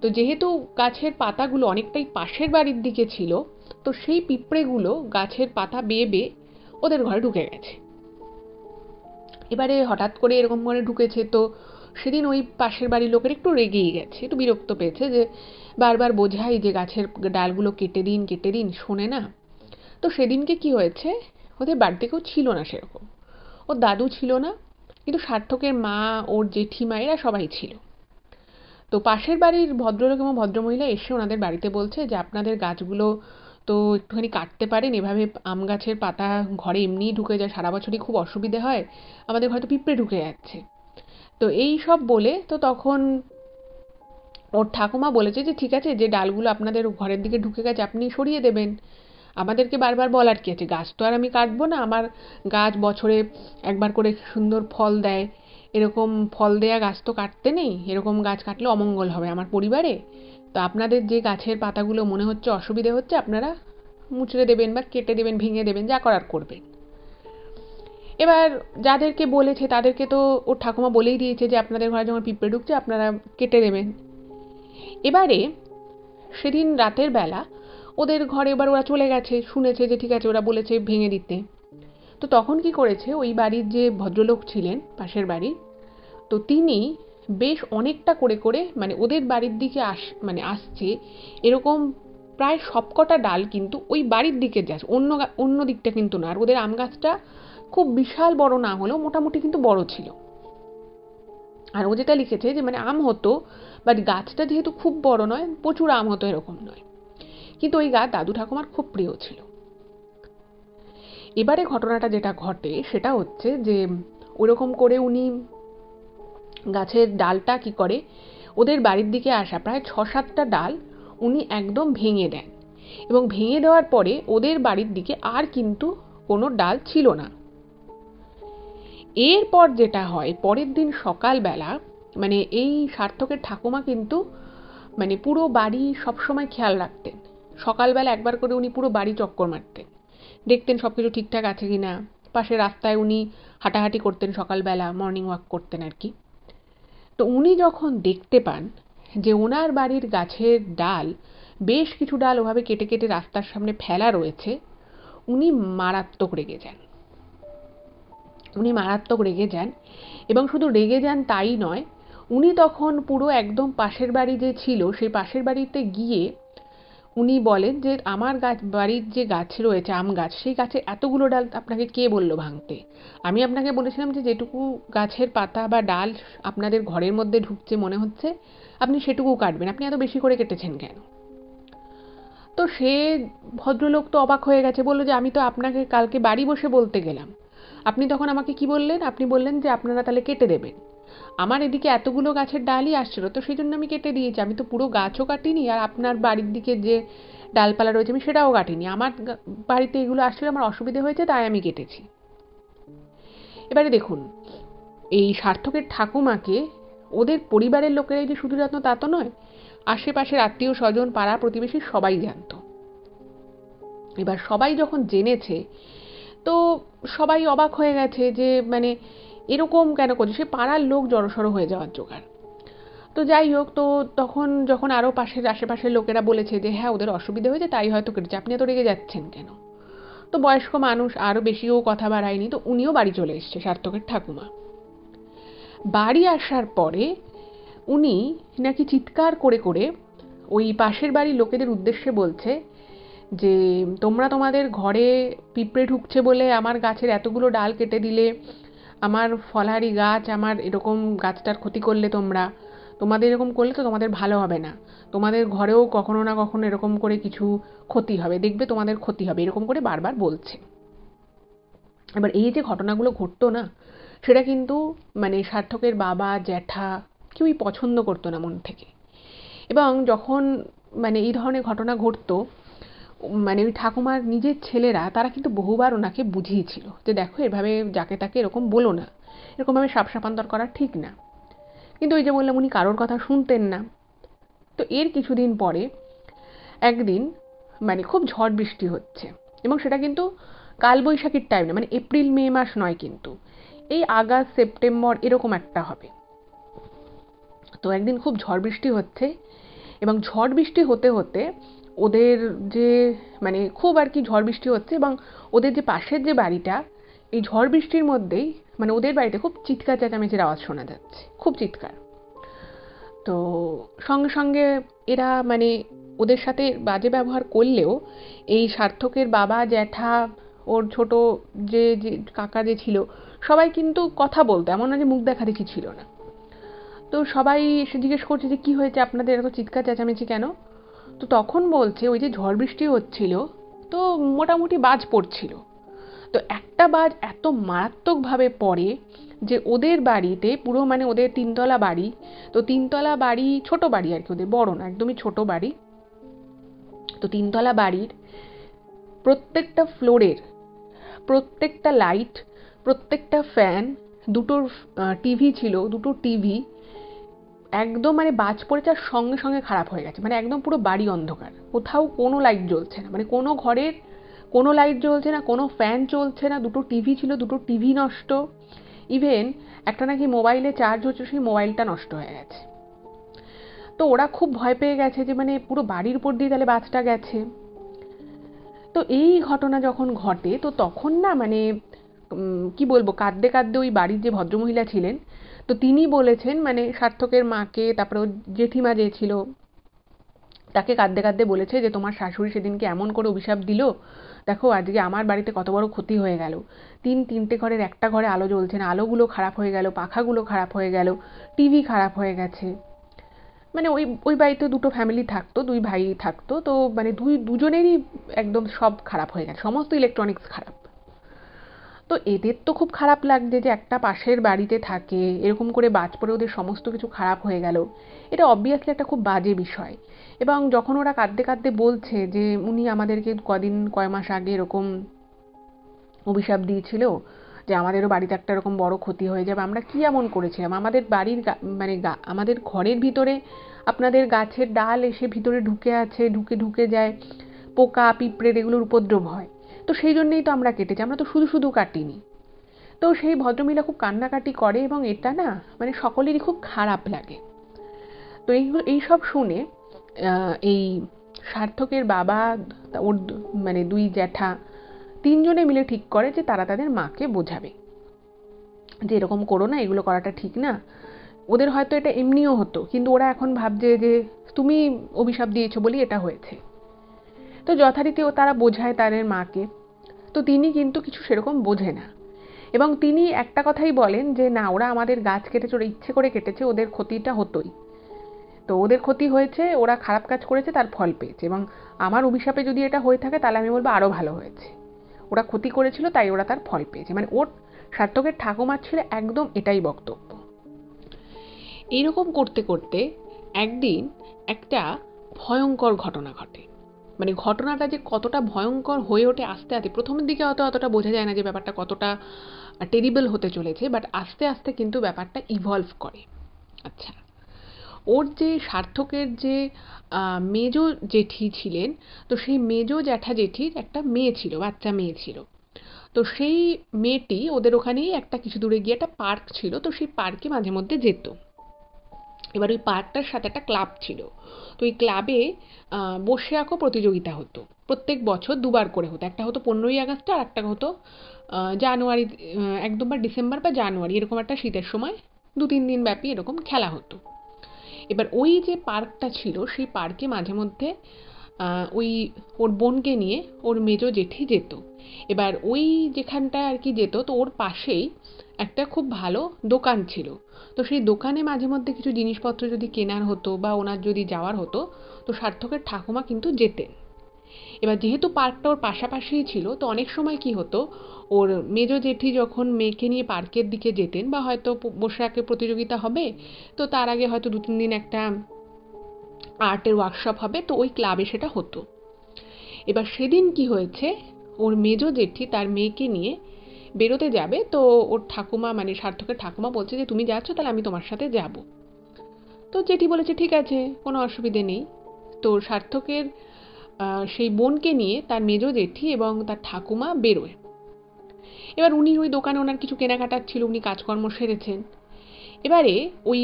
তো যেহেতু গাছের পাতাগুলো অনেকটাই পাশের বাড়ির দিকে ছিল, তো সেই পিঁপড়েগুলো গাছের পাতা বেয়ে বেয়ে ওদের ঘরে ঢুকে গেছে। এবারে হঠাৎ করে এরকম করে ঢুকেছে, তো সেদিন ওই পাশের বাড়ির লোকের একটু রেগেই গেছে, একটু বিরক্ত পেয়েছে যে বারবার বোঝাই যে গাছের ডালগুলো কেটে দিন, শোনে না। তো সেদিনকে কি হয়েছে, ওদের বাড়িতে কেউ ছিল না সেরকম, ওর দাদু ছিল না, কিন্তু সার্থকের মা, ওর জেঠিমা, এরা সবাই ছিল। তো পাশের বাড়ির ভদ্রলোক এবং ভদ্রমহিলা এসে ওনাদের বাড়িতে বলছে যে আপনাদের গাছগুলো তো একটুখানি কাটতে পারেন, এভাবে আম গাছের পাতা ঘরে এমনিই ঢুকে যায়, সারা বছরই খুব অসুবিধে হয়, আমাদের হয়তো পিঁপড়ে ঢুকে যাচ্ছে। তো এই সব বলে তো তখন ওর ঠাকুমা বলেছে যে ঠিক আছে, যে ডালগুলো আপনাদের ঘরের দিকে ঢুকে গেছে আপনি সরিয়ে দেবেন, আমাদেরকে বারবার বলার কি আছে, গাছ তো আর আমি কাটবো না, আমার গাছ বছরে একবার করে সুন্দর ফল দেয়, এরকম ফল দেয়া গাছ তো কাটতে নেই, এরকম গাছ কাটলে অমঙ্গল হবে আমার পরিবারে। তো আপনাদের যে গাছের পাতাগুলো মনে হচ্ছে অসুবিধে হচ্ছে আপনারা মুচড়ে দেবেন বা কেটে দেবেন, ভেঙে দেবেন, যা করার করবেন। এবার যাদেরকে বলেছে তাদেরকে তো ওর ঠাকুমা বলেই দিয়েছে যে আপনাদের ঘরে যখন পিঁপড়ে ঢুকছে আপনারা কেটে দেবেন। এবারে সেদিন রাতের বেলা ওদের ঘরে এবার ওরা চলে গেছে, শুনেছে যে ঠিক আছে ওরা বলেছে ভেঙে দিতে। তো তখন কি করেছে, ওই বাড়ির যে ভদ্রলোক ছিলেন পাশের বাড়ির, তো তিনি বেশ অনেকটা করে করে মানে ওদের বাড়ির দিকে আসছে এরকম প্রায় সবকটা ডাল কিন্তু ওই বাড়ির দিকে যাচ্ছে, অন্য দিকটা কিন্তু না। আর ওদের আম গাছটা খুব বিশাল বড় না হলেও মোটামুটি কিন্তু বড় ছিল। আর ও যেটা লিখেছে যে মানে আম হতো, বাট গাছটা যেহেতু খুব বড় নয়, প্রচুর আম হতো এরকম নয়, কিন্তু ওই গাছ দাদু ঠাকুমার খুব প্রিয় ছিল। এবারে ঘটনাটা যেটা ঘটে সেটা হচ্ছে যে ওরকম করে উনি গাছের ডালটা কি করে, ওদের বাড়ির দিকে আসা প্রায় ৬-৭টা ডাল উনি একদম ভেঙে দেন, এবং ভেঙে দেওয়ার পরে ওদের বাড়ির দিকে আর কিন্তু কোনো ডাল ছিল না। এরপর যেটা হয়, পরের দিন সকালবেলা মানে এই সার্থকের ঠাকুমা কিন্তু মানে পুরো বাড়ি সবসময় খেয়াল রাখতেন। সকালবেলা একবার করে উনি পুরো বাড়ি চক্কর মারতেন, দেখতেন সবকিছু ঠিকঠাক আছে কিনা। পাশে রাস্তায় উনি হাঁটাহাঁটি করতেন, সকালবেলা মর্নিং ওয়াক করতেন আর কি। তো উনি যখন দেখতে পান যে ওনার বাড়ির গাছের ডাল, বেশ কিছু ডাল ওভাবে কেটে কেটে রাস্তার সামনে ফেলা রয়েছে, উনি মারাত্মক রেগে যান। এবং শুধু রেগে যান তাই নয়, উনি তখন পুরো একদম পাশের বাড়ি যে ছিল সেই পাশের বাড়িতে গিয়ে উনি বলেন যে আমার বাড়ির যে গাছ রয়েছে আম গাছ, সেই গাছে এতগুলো ডাল আপনাকে কে বললো ভাঙতে? আমি আপনাকে বলেছিলাম যে যেটুকু গাছের পাতা বা ডাল আপনাদের ঘরের মধ্যে ঢুকছে মনে হচ্ছে আপনি সেটুকু কাটবেন, আপনি এত বেশি করে কেটেছেন কেন? তো সে ভদ্রলোক তো অবাক হয়ে গেছে, বললো যে আমি তো আপনাকে কালকে বাড়ি বসে বলতে গেলাম, আপনি তখন আমাকে কি বললেন? আপনি বললেন যে আপনারা তাহলে কেটে দেবেন। আমার এদিকে এতগুলো গাছের ডালই আসছিল, তো সেই জন্য আমি কেটে দিয়েছি। আমি তো পুরো গাছও কাটিনি, আর আপনার বাড়ির দিকে যে ডালপালা রয়েছে আমি সেটাও কাটিনি। আমার বাড়িতে এগুলো আসছিল, আমার অসুবিধে হয়েছে তাই আমি কেটেছি। এবারে দেখুন, এই সার্থকের ঠাকুমাকে ওদের পরিবারের লোকেরাই যে শুধু জানতো তা তো নয়, আশেপাশের আত্মীয় স্বজন পাড়া প্রতিবেশী সবাই জানতো। এবার সবাই যখন জেনেছে তো সবাই অবাক হয়ে গেছে যে মানে এরকম কেন করছে, সে পাড়ার লোক জড়সড় হয়ে যাওয়ার জোগাড়। তো যাই হোক, তো তখন যখন আরও আশেপাশের লোকেরা বলেছে যে হ্যাঁ ওদের অসুবিধা হয়েছে তাই হয়তো কেটেছে, আপনি এত রেগে যাচ্ছেন কেন? তো বয়স্ক মানুষ আরও বেশিও কথা বাড়ায়নি, তো উনিও বাড়ি চলে এসছে সার্থকের ঠাকুমা। বাড়ি আসার পরে উনি নাকি চিৎকার করে করে ওই পাশের বাড়ির লোকেদের উদ্দেশ্যে বলছে যে তোমরা তোমাদের ঘরে পিঁপড়ে ঢুকছে বলে আমার গাছের এতগুলো ডাল কেটে দিলে, আমার ফলহারি গাছ, আমার এরকম গাছটার ক্ষতি করলে, তোমাদের এরকম করলে তো তোমাদের ভালো হবে না, তোমাদের ঘরেও কখনো না কখনো এরকম করে কিছু ক্ষতি হবে, দেখবে তোমাদের ক্ষতি হবে, এরকম করে বারবার বলছে। এবার এই যে ঘটনাগুলো ঘটতো না, সেটা কিন্তু মানে সার্থকের বাবা জ্যাঠা কেউই পছন্দ করতো না মন থেকে। এবং যখন মানে এই ধরনের ঘটনা ঘটতো, মানে ওই ঠাকুমার নিজের ছেলেরা তারা কিন্তু বহুবার ওনাকে বুঝিয়েছিল যে দেখো এভাবে যাকে তাকে এরকম বলো না, এরকমভাবে সাপসাপান্তর করা ঠিক না। কিন্তু ওই যে বললাম উনি কারোর কথা শুনতেন না। তো এর কিছুদিন পরে একদিন মানে খুব ঝড় বৃষ্টি হচ্ছে, এবং সেটা কিন্তু কালবৈশাখীর টাইম না, মানে এপ্রিল মে মাস নয়, কিন্তু এই আগস্ট সেপ্টেম্বর এরকম একটা হবে। তো একদিন খুব ঝড় বৃষ্টি হচ্ছে, এবং ঝড় বৃষ্টি হতে হতে ওদের যে মানে খুব আর কি ঝড় বৃষ্টি হচ্ছে, এবং ওদের যে পাশের যে বাড়িটা, এই ঝড় বৃষ্টির মধ্যেই মানে ওদের বাড়িতে খুব চিৎকার চেঁচামেচির আওয়াজ শোনা যাচ্ছে, খুব চিৎকার। তো সঙ্গে সঙ্গে এরা মানে ওদের সাথে বাজে ব্যবহার করলেও এই সার্থকের বাবা জ্যাঠা ওর ছোট যে যে কাকা যে ছিল সবাই কিন্তু কথা বলতো, এমন না যে মুখ দেখা দেখি ছিল না। তো সবাই এসে জিজ্ঞেস করছে যে কি হয়েছে আপনাদের এত চিৎকার চেঁচামেচি কেন? তো তখন বলছে ওই যে ঝড় বৃষ্টি হচ্ছিল, তো মোটামুটি বাজ পড়ছিল, তো একটা বাজ এত মারাত্মকভাবে পড়ে যে ওদের বাড়িতে পুরো মানে ওদের 3তলা বাড়ি, তো 3তলা বাড়ি ছোট বাড়ি আর কি, ওদের বড় না, একদমই ছোট বাড়ি। তো 3তলা বাড়ির প্রত্যেকটা ফ্লোরের প্রত্যেকটা লাইট, প্রত্যেকটা ফ্যান, দুটো টিভি ছিল, দুটো টিভি একদম মানে বাজ পড়েছে আর সঙ্গে সঙ্গে খারাপ হয়ে গেছে, মানে একদম পুরো বাড়ি অন্ধকার, কোথাও কোনো লাইট জ্বলছে না, মানে কোনো ঘরের কোনো লাইট জ্বলছে না, কোনো ফ্যান চলছে না, দুটো টিভি ছিল, দুটো টিভি নষ্ট, ইভেন একটা নাকি মোবাইলে চার্জ হচ্ছে সেই মোবাইলটা নষ্ট হয়ে গেছে। তো ওরা খুব ভয় পেয়ে গেছে যে মানে পুরো বাড়ির উপর দিয়ে তাহলে বাজটা গেছে। তো এই ঘটনা যখন ঘটে তো তখন না মানে কি বলবো, কাঁদতে কাঁদতে ওই বাড়ির যে ভদ্রমহিলা ছিলেন তো তিনি বলেছেন, মানে সার্থকের মাকে, তারপরে ওর জেঠিমা যে ছিল তাকে কাঁদতে কাঁদতে বলেছে যে তোমার শাশুড়ি সেদিনকে এমন করে অভিশাপ দিল, দেখো আজকে আমার বাড়িতে কত বড় ক্ষতি হয়ে গেল। তিনটে ঘরের একটা ঘরে আলো জ্বলছে না, আলোগুলো খারাপ হয়ে গেল, পাখাগুলো খারাপ হয়ে গেল, টিভি খারাপ হয়ে গেছে। মানে ওই ওই বাড়িতে দুটো ফ্যামিলি থাকতো, দুই ভাই থাকতো, তো মানে দুজনেরই একদম সব খারাপ হয়ে গেছে, সমস্ত ইলেকট্রনিক্স খারাপ। তো এদের তো খুব খারাপ লাগছে যে একটা পাশের বাড়িতে থাকে, এরকম করে বাজ পড়ে ওদের সমস্ত কিছু খারাপ হয়ে গেল। এটা অবভিয়াসলি একটা খুব বাজে বিষয়। এবং যখন ওরা কাঁদতে কাঁদতে বলছে যে উনি আমাদেরকে কয় মাস আগে এরকম অভিশাপ দিয়েছিল যে আমাদেরও বাড়িতে একটা এরকম বড় ক্ষতি হয়ে যাবে, আমরা কি এমন করেছিলাম, আমাদের বাড়ির মানে আমাদের ঘরের ভিতরে আপনাদের গাছের ডাল এসে ভিতরে ঢুকে আছে, ঢুকে ঢুকে যায়, পোকা পিঁপড়ের এগুলোর উপদ্রব হয়, তো সেই জন্যই তো আমরা কেটেছি, আমরা তো শুধু শুধু কাটিনি। তো সেই ভদ্রমহিলা খুব কান্নাকাটি করে এবং এটা না মানে সকলেরই খুব খারাপ লাগে। তো এই সব শুনে এই সার্থকের বাবা, ওর মানে দুই জ্যাঠা, তিনজনে মিলে ঠিক করে যে তারা তাদের মাকে বোঝাবে যে এরকম করো না, এগুলো করাটা ঠিক না। ওদের হয়তো এটা এমনিও হতো, কিন্তু ওরা এখন ভাবছে যে তুমি অভিশাপ দিয়েছো বলি এটা হয়েছে। তো যথারীতি তারা বোঝায় তাদের মাকে। তো তিনি কিন্তু কিছু সেরকম বোঝে না, এবং তিনি একটা কথাই বলেন যে না, ওরা আমাদের গাছ কেটেছে, ওরা ইচ্ছে করে কেটেছে, ওদের ক্ষতিটা হতোই, তো ওদের ক্ষতি হয়েছে, ওরা খারাপ কাজ করেছে, তার ফল পেয়েছে, এবং আমার অভিশাপে যদি এটা হয়ে থাকে তাহলে আমি বলবো আরো ভালো হয়েছে, ওরা ক্ষতি করেছিল তাই ওরা তার ফল পেয়েছে। মানে ওর সার্থকের ঠাকুমার ছিল একদম এটাই বক্তব্য। এইরকম করতে করতে একদিন একটা ভয়ঙ্কর ঘটনা ঘটে। মানে ঘটনাটা যে কতটা ভয়ঙ্কর হয়ে ওঠে আস্তে আস্তে, প্রথমের দিকে হয়তো অতটা বোঝা যায় না যে ব্যাপারটা কতটা টেরিবল হতে চলেছে, বাট আস্তে আস্তে কিন্তু ব্যাপারটা ইভলভ করে। আচ্ছা, ওর যে সার্থকের যে মেজ জেঠি ছিলেন, তো সেই মেজ জ্যাঠা জেঠির একটা মেয়ে ছিল, বাচ্চা মেয়ে ছিল। তো সেই মেয়েটি ওদের ওখানেই একটা কিছু দূরে গিয়ে একটা পার্ক ছিল, তো সেই পার্কে মাঝে মধ্যে যেত। এবার ওই পার্কটার সাথে একটা ক্লাব ছিল, তো ওই ক্লাবে বসে আঁকো প্রতিযোগিতা হতো, প্রত্যেক বছর দুবার করে হতো, একটা হতো 15ই আগস্টে আর একটা হতো জানুয়ারি, একদমবার ডিসেম্বর বা জানুয়ারি, এরকম একটা শীতের সময় 2-3 দিন ব্যাপী এরকম খেলা হতো। এবার ওই যে পার্কটা ছিল সেই পার্কে মাঝে মধ্যে ওই ওর বোনকে নিয়ে ওর মেজো জেঠি যেত। এবার ওই যেখানটায় আর কি যেত, তো ওর পাশেই একটা খুব ভালো দোকান ছিল, তো সেই দোকানে মাঝে মধ্যে কিছু জিনিসপত্র যদি কেনার হতো বা ওনার যদি যাওয়ার হতো, তো সার্থকের ঠাকুমা কিন্তু যেতেন। এবার যেহেতু পার্কটা ওর পাশাপাশিই ছিল, তো অনেক সময় কি হতো, ওর মেজো জেঠি যখন মেয়েকে নিয়ে পার্কের দিকে যেতেন, বা হয়তো বসে আঁকে প্রতিযোগিতা হবে, তো তার আগে হয়তো 2-3 দিন একটা আর্টের ওয়ার্কশপ হবে, তো ওই ক্লাবে সেটা হতো। এবার সেদিন কি হয়েছে, ওর মেজো জেঠি তার মেয়েকে নিয়ে বেরোতে যাবে, তো ওর ঠাকুমা মানে সার্থকের ঠাকুমা বলছে যে তুমি যাচ্ছ, তাহলে আমি তোমার সাথে যাব। তো জেঠি বলেছে ঠিক আছে, কোনো অসুবিধে নেই। তো সার্থকের সেই বোনকে নিয়ে তার মেজো জেঠি এবং তার ঠাকুমা বেরোয়। এবার উনি ওই দোকানে ওনার কিছু কেনাকাটার ছিল, উনি কাজকর্ম সেরেছেন। এবারে ওই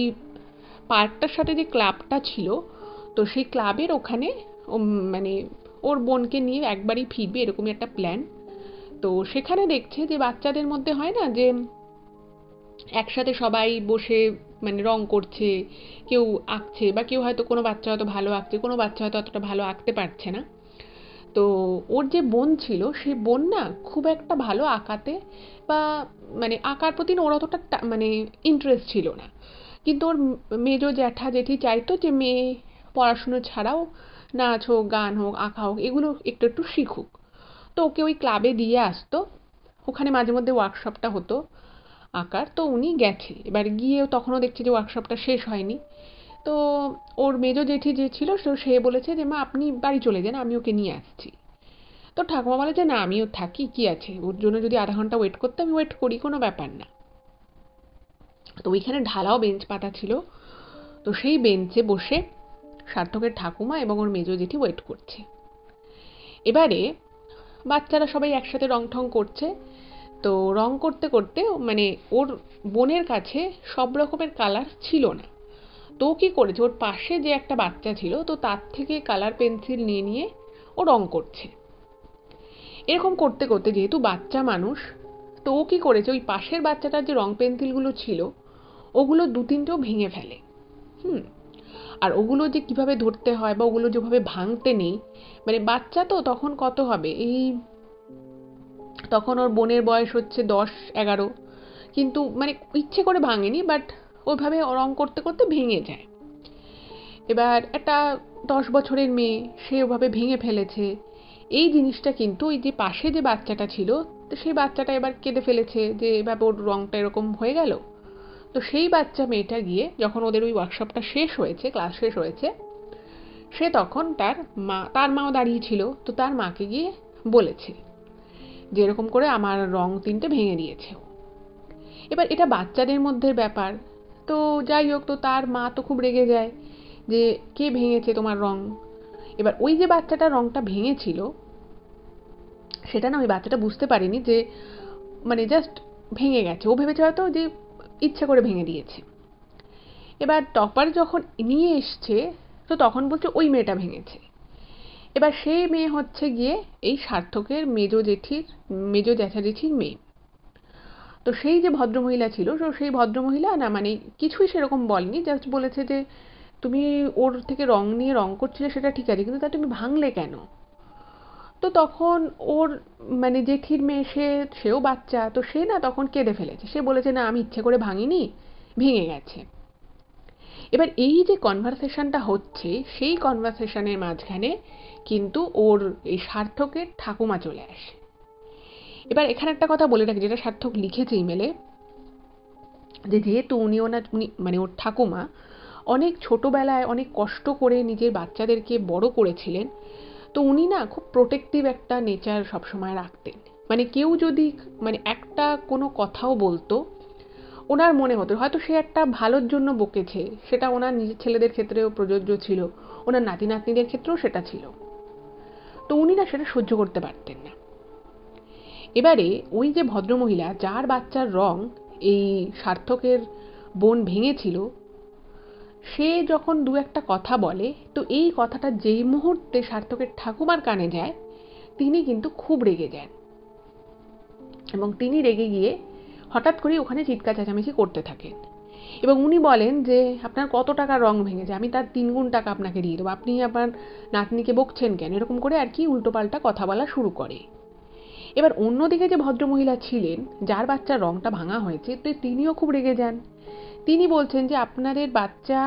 পার্কটার সাথে যে ক্লাবটা ছিল, তো সেই ক্লাবের ওখানে মানে ওর বোনকে নিয়ে একবারই ফিরবে এরকমই একটা প্ল্যান। তো সেখানে দেখছে যে বাচ্চাদের মধ্যে হয় না যে একসাথে সবাই বসে মানে রং করছে, কেউ আঁকছে, বা কেউ হয়তো কোনো বাচ্চা হয়তো ভালো আঁকছে, কোনো বাচ্চা হয়তো অতটা ভালো আঁকতে পারছে না। তো ওর যে বোন ছিল সেই বোন না খুব একটা ভালো আঁকাতে বা মানে আঁকার প্রতি না ওর অতটা মানে ইন্টারেস্ট ছিল না, কিন্তু ওর মেজো জ্যাঠা জেঠি চাইতো যে মেয়ে পড়াশুনো ছাড়াও নাচ হোক, গান হোক, আঁকা হোক, এগুলো একটু একটু শিখুক। তো ওকে ওই ক্লাবে দিয়ে আসতো, ওখানে মাঝে মধ্যে ওয়ার্কশপটা হতো আঁকার, তো উনি গেছে। এবার গিয়েও তখনও দেখছে যে ওয়ার্কশপটা শেষ হয়নি। তো ওর মেজো জেঠি যে ছিল সে বলেছে যে মা আপনি বাড়ি চলে যান, আমি ওকে নিয়ে আসছি। তো ঠাকুমা বলে যে না, আমিও থাকি, কি আছে, ওর জন্য যদি আধা ঘন্টা ওয়েট করতে আমি ওয়েট করি, কোনো ব্যাপার না। তো ওইখানে ঢালাও বেঞ্চ পাতা ছিল, তো সেই বেঞ্চে বসে সার্থকের ঠাকুমা এবং ওর মেজো জেঠি ওয়েট করছে। এবারে বাচ্চারা সবাই একসাথে রং ঠং করছে, তো রং করতে করতে মানে ওর বোনের কাছে সব রকমের কালার ছিল না, তো কি করেছে, ওর পাশে যে একটা বাচ্চা ছিল তো তার থেকে কালার পেন্সিল নিয়ে নিয়ে ও রং করছে। এরকম করতে করতে যেহেতু বাচ্চা মানুষ, তো ও কী করেছে, ওই পাশের বাচ্চাটার যে রং পেন্সিলগুলো ছিল ওগুলো 2-3টেও ভেঙে ফেলে। হুম। আর ওগুলো যে কিভাবে ধরতে হয় বা ওগুলো যেভাবে ভাঙতে নেই, মানে বাচ্চা তো তখন কত হবে, এই তখন ওর বোনের বয়স হচ্ছে 10-11, কিন্তু মানে ইচ্ছে করে ভাঙেনি, বাট ওইভাবে রং করতে করতে ভেঙে যায়। এবার একটা 10 বছরের মেয়ে, সে ওভাবে ভেঙে ফেলেছে। এই জিনিসটা কিন্তু ওই যে পাশে যে বাচ্চাটা ছিল, তো সেই বাচ্চাটা এবার কেঁদে ফেলেছে যে এভাবে ওর রংটা এরকম হয়ে গেল। তো সেই বাচ্চা মেয়েটা গিয়ে যখন ওদের ওই ওয়ার্কশপটা শেষ হয়েছে, ক্লাস শেষ হয়েছে, সে তখন তার মাও দাঁড়িয়ে ছিল, তো তার মাকে গিয়ে বলেছে যে এরকম করে আমার রং 3টে ভেঙে দিয়েছে। এবার এটা বাচ্চাদের মধ্যে ব্যাপার। তো যাই হোক, তো তার মা তো খুব রেগে যায় যে কে ভেঙেছে তোমার রং। এবার ওই যে বাচ্চাটা রংটা ভেঙেছিল, সেটা না ওই বাচ্চাটা বুঝতে পারেনি যে মানে জাস্ট ভেঙে গেছে, ও ভেবেছে হয়তো যে ইচ্ছে করে ভেঙে দিয়েছে। এবার টপার যখন নিয়ে এসছে, তো তখন বলছে ওই মেয়েটা ভেঙেছে। এবার সেই মেয়ে হচ্ছে গিয়ে এই সার্থকের মেজো জ্যাঠাজেঠির মেয়ে। তো সেই যে ভদ্রমহিলা ছিল, তো সেই ভদ্রমহিলা না মানে কিছুই সেরকম বলেনি, জাস্ট বলেছে যে তুমি ওর থেকে রং নিয়ে রং করছিলে সেটা ঠিক আছে, কিন্তু তা তুমি ভাঙলে কেন? তো তখন ওর মানে জেঠির মেয়ে, সেও বাচ্চা, তো সে না তখন কেঁদে ফেলেছে। সে বলেছে না আমি ইচ্ছে করে ভাঙিনি, ভেঙে গেছে। এবার এই যে কনভারসেশনটা হচ্ছে, সেই কনভারসেশনের মাঝখানে কিন্তু ওর এই সার্থকের ঠাকুমা চলে আসে। এবার এখানে একটা কথা বলে রাখি, যেটা সার্থক লিখেছে ইমেলে, যে যেহেতু উনি মানে ওর ঠাকুমা অনেক ছোটবেলায় অনেক কষ্ট করে নিজের বাচ্চাদেরকে বড় করেছিলেন, তো উনি না খুব প্রোটেক্টিভ একটা নেচার সবসময় রাখতেন। মানে কেউ যদি মানে একটা কোনো কথাও বলতো, ওনার মনে হতো হয়তো সে একটা ভালোর জন্য বকেছে, সেটা ওনার নিজের ছেলেদের ক্ষেত্রেও প্রযোজ্য ছিল, ওনার নাতি নাতনিদের ক্ষেত্রেও সেটা ছিল। তো উনি না সেটা সহ্য করতে পারতেন না। এবারে ওই যে ভদ্রমহিলা যার বাচ্চার রং এই সার্থকের বোন ভেঙেছিল, সে যখন দু একটা কথা বলে, তো এই কথাটা যেই মুহূর্তে সার্থকের ঠাকুমার কানে যায়, তিনি কিন্তু খুব রেগে যান এবং তিনি রেগে গিয়ে হঠাৎ করে ওখানে চিৎকার চেঁচামেচি করতে থাকেন। এবং উনি বলেন যে আপনার কত টাকা রং ভেঙেছে, আমি তার 3 গুণ টাকা আপনাকে দিয়ে দেবো, আপনি আপনার নাতনিকে বকছেন কেন, এরকম করে আর কি উল্টোপাল্টা কথা বলা শুরু করে। এবার অন্যদিকে যে ভদ্রমহিলা ছিলেন, যার বাচ্চার রংটা ভাঙা হয়েছে, তো তিনিও খুব রেগে যান। তিনি বলছেন যে আপনাদের বাচ্চা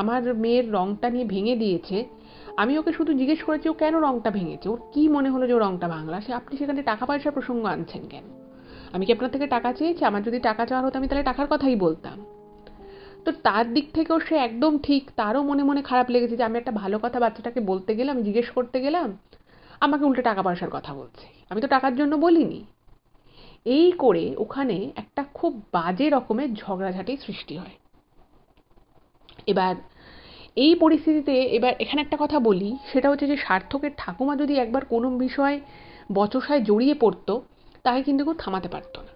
আমার মেয়ের রংটা নিয়ে ভেঙে দিয়েছে, আমি ওকে শুধু জিজ্ঞেস করেছি ও কেন রংটা ভেঙেছে, ওর কি মনে হলো যে ও রংটা ভাঙলা, আপনি সেখানে টাকা পয়সার প্রসঙ্গ আনছেন কেন? আমি কি আপনার থেকে টাকা চেয়েছি? আমার যদি টাকা চাওয়ার হতো আমি তাহলে টাকার কথাই বলতাম। তো তার দিক থেকেও সে একদম ঠিক, তারও মনে মনে খারাপ লেগেছে যে আমি একটা ভালো কথা বাচ্চাটাকে বলতে গেলাম, জিজ্ঞেস করতে গেলাম, আমাকে উল্টে টাকা পয়সার কথা বলছে, আমি তো টাকার জন্য বলিনি। এই করে ওখানে একটা খুব বাজে রকমের ঝগড়াঝাটির সৃষ্টি হয়। এবার এই পরিস্থিতিতে এবার এখানে একটা কথা বলি, সেটা হচ্ছে যে সার্থকের ঠাকুমা যদি একবার কোনো বিষয় বচসায় জড়িয়ে পড়তো, তাকে কিন্তু কেউ থামাতে পারতো না।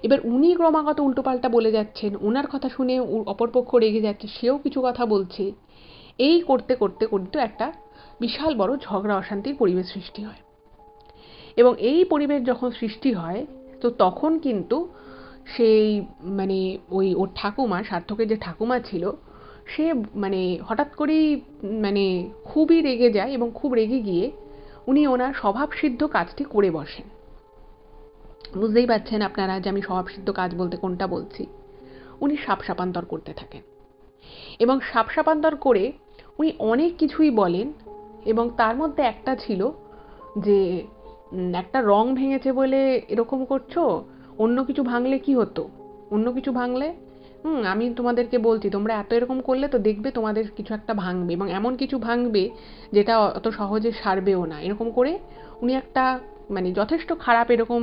এবার উনি ক্রমাগত উল্টোপাল্টা বলে যাচ্ছেন, ওনার কথা শুনে অপরপক্ষ রেগে যাচ্ছে, সেও কিছু কথা বলছে। এই করতে করতে করতে একটা বিশাল বড় ঝগড়া অশান্তির পরিবেশ সৃষ্টি হয়। এবং এই পরিবেশ যখন সৃষ্টি হয়, তো তখন কিন্তু সেই মানে ওর ঠাকুমা, সার্থকের যে ঠাকুমা ছিল, সে মানে হঠাৎ করেই মানে খুবই রেগে যায় এবং খুব রেগে গিয়ে উনি ওনার স্বভাবসিদ্ধ কাজটি করে বসেন। বুঝতেই পারছেন আপনারা যে আমি স্বভাবসিদ্ধ কাজ বলতে কোনটা বলছি। উনি সাপ সাপান্তর করতে থাকেন এবং সাপ সাপান্তর করে উনি অনেক কিছুই বলেন। এবং তার মধ্যে একটা ছিল যে একটা রং ভেঙেছে বলে এরকম করছো, অন্য কিছু ভাঙলে কি হতো, অন্য কিছু ভাঙলে আমি তোমাদেরকে বলছি তোমরা এত এরকম করলে তো দেখবে তোমাদের কিছু একটা ভাঙবে, এবং এমন কিছু ভাঙবে যেটা অত সহজে সারবেও না। এরকম করে উনি একটা মানে যথেষ্ট খারাপ এরকম